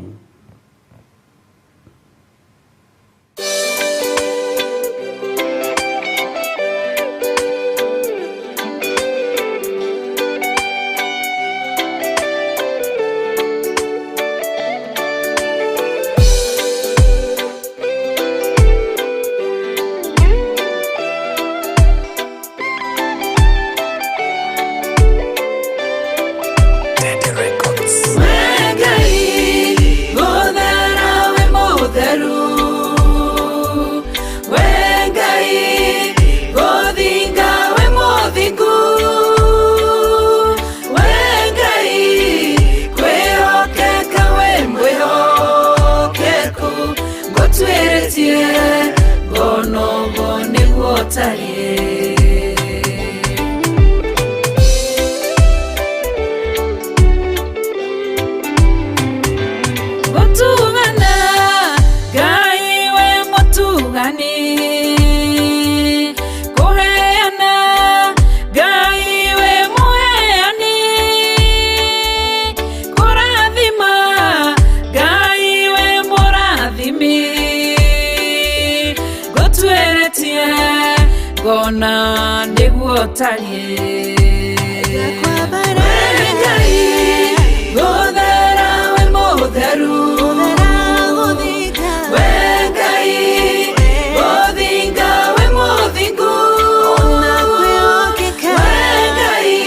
Gona nĩguo tariĩ gũthera we mũtheru, we Ngai gũthinga we mũthingu, we Ngai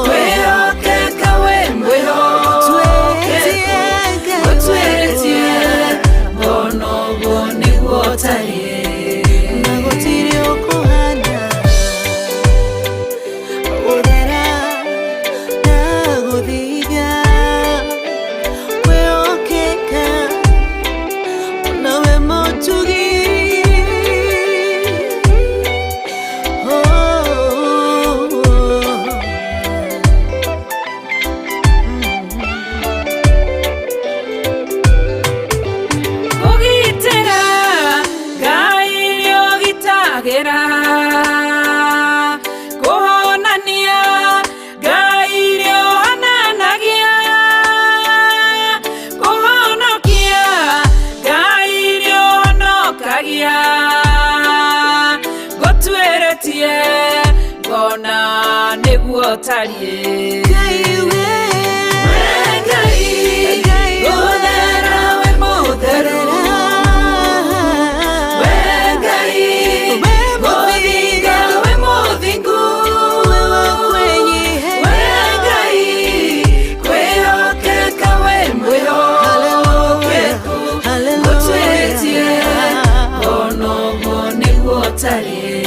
kwĩhokeka we mwĩhokeku, gũtuĩrĩtie gona ũguo nĩguo tariĩ. Gũthera na gũthiga tarie Ngai Gũthera we mũtheru we Ngai Mũthinga we mũthingu we Ngai kwĩhokeka we mwĩhokeku gũtwĩtie ono ũguo nĩguo tarie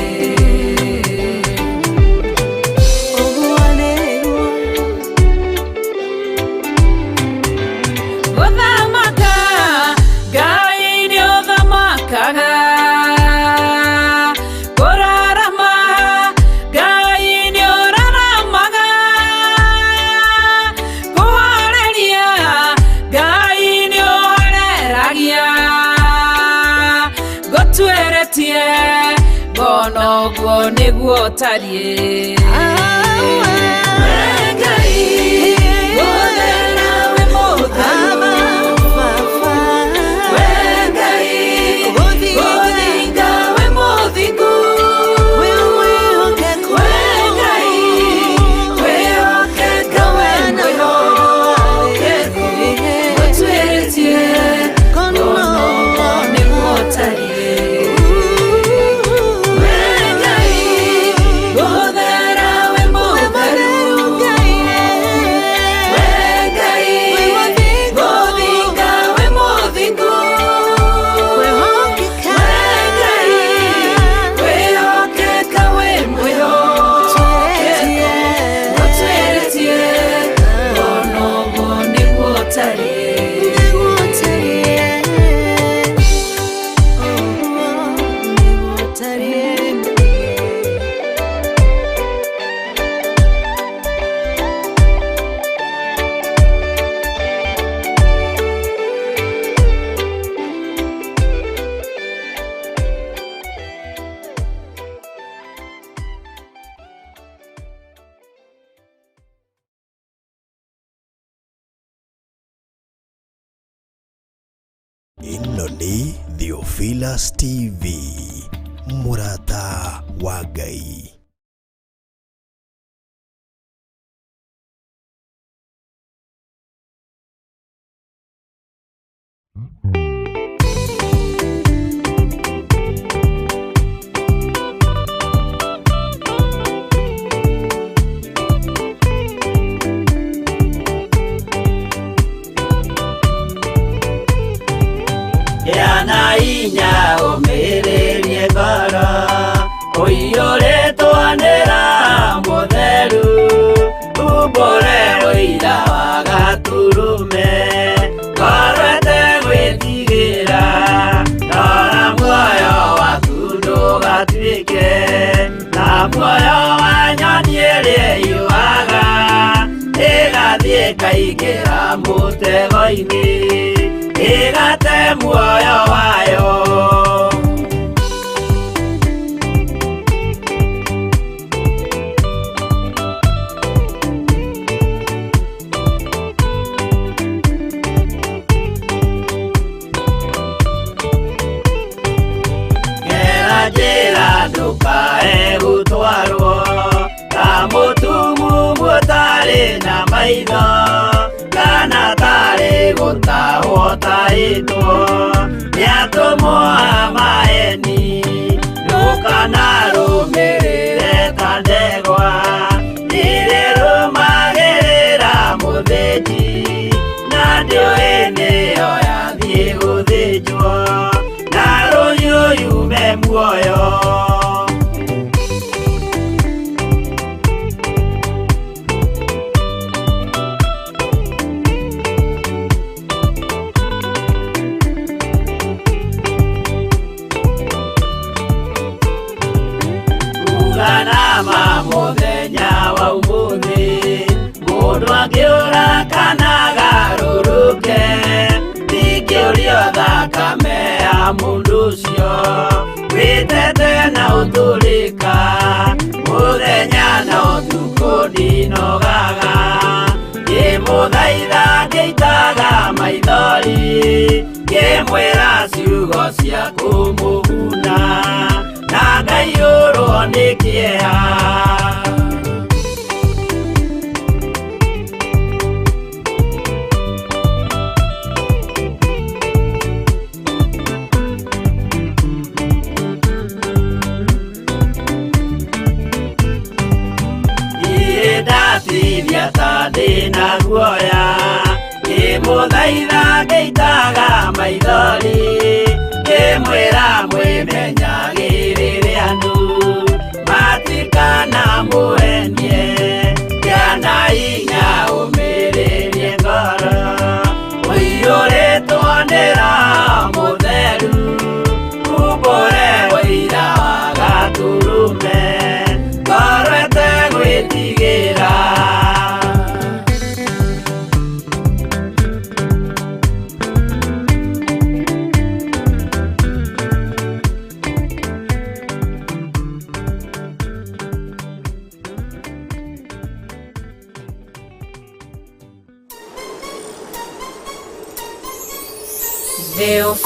Bono guo niguo tarie Ngai Gũthera we mũtheru we Ngai Mũthinga we mũthingu we Ngai kwĩhokeka we mwĩhokeku gũtwĩtie bono guo niguo tarie Ino ni Theophilus TV, Murata wa Ngai. Yana inya umirerie ngoro uiyũrĩtwanĩra mũtheru umbũre ũira wa gaturume ngorwete gwĩtigĩra ndora muoyo waku ndũgatuĩke na muoyo wa nyoni ĩrĩa yuaga ĩgathiĩ ĩkaingĩra mũtego-inĩ ĩgate muoyo wayo Gera njĩra ndũkae gũtwarwo ta mũtumumu ũtarĩ na maitho kana tarĩ gũtahwo tahĩtwo nĩatũmwo amaeni ndũkanarũmĩrĩre ta ndegwa ĩrĩrũmagĩrĩra mũthĩnji na ndĩũĩ nĩyo yathiĩ gũthĩnjwo na rũhiũ yume muoyo mũthenya wa ũmũthĩ mũndũ angĩũra kana garũrũke ndingĩũrio thakame ya mũndũ ũcio wĩtete na ũtũrĩka mũthenya na ũtukũ ndinogaga ngĩmũthaitha ngĩitaga maithori ngĩmwĩra ciugo cia kũmũguna na ngaiyũrwo nĩ kĩeha na guoya ngĩmũthaitha ngĩitaga maithori ngĩmwĩra mwĩmenyagĩrĩre andũ matikana mũhenie kĩana hinya ũmĩrĩrie ngoro ũiyũrĩtwo nĩ Roho Mũtheru umbũre ũira wa Gatũrũme ngoro ĩtegwĩtigĩra.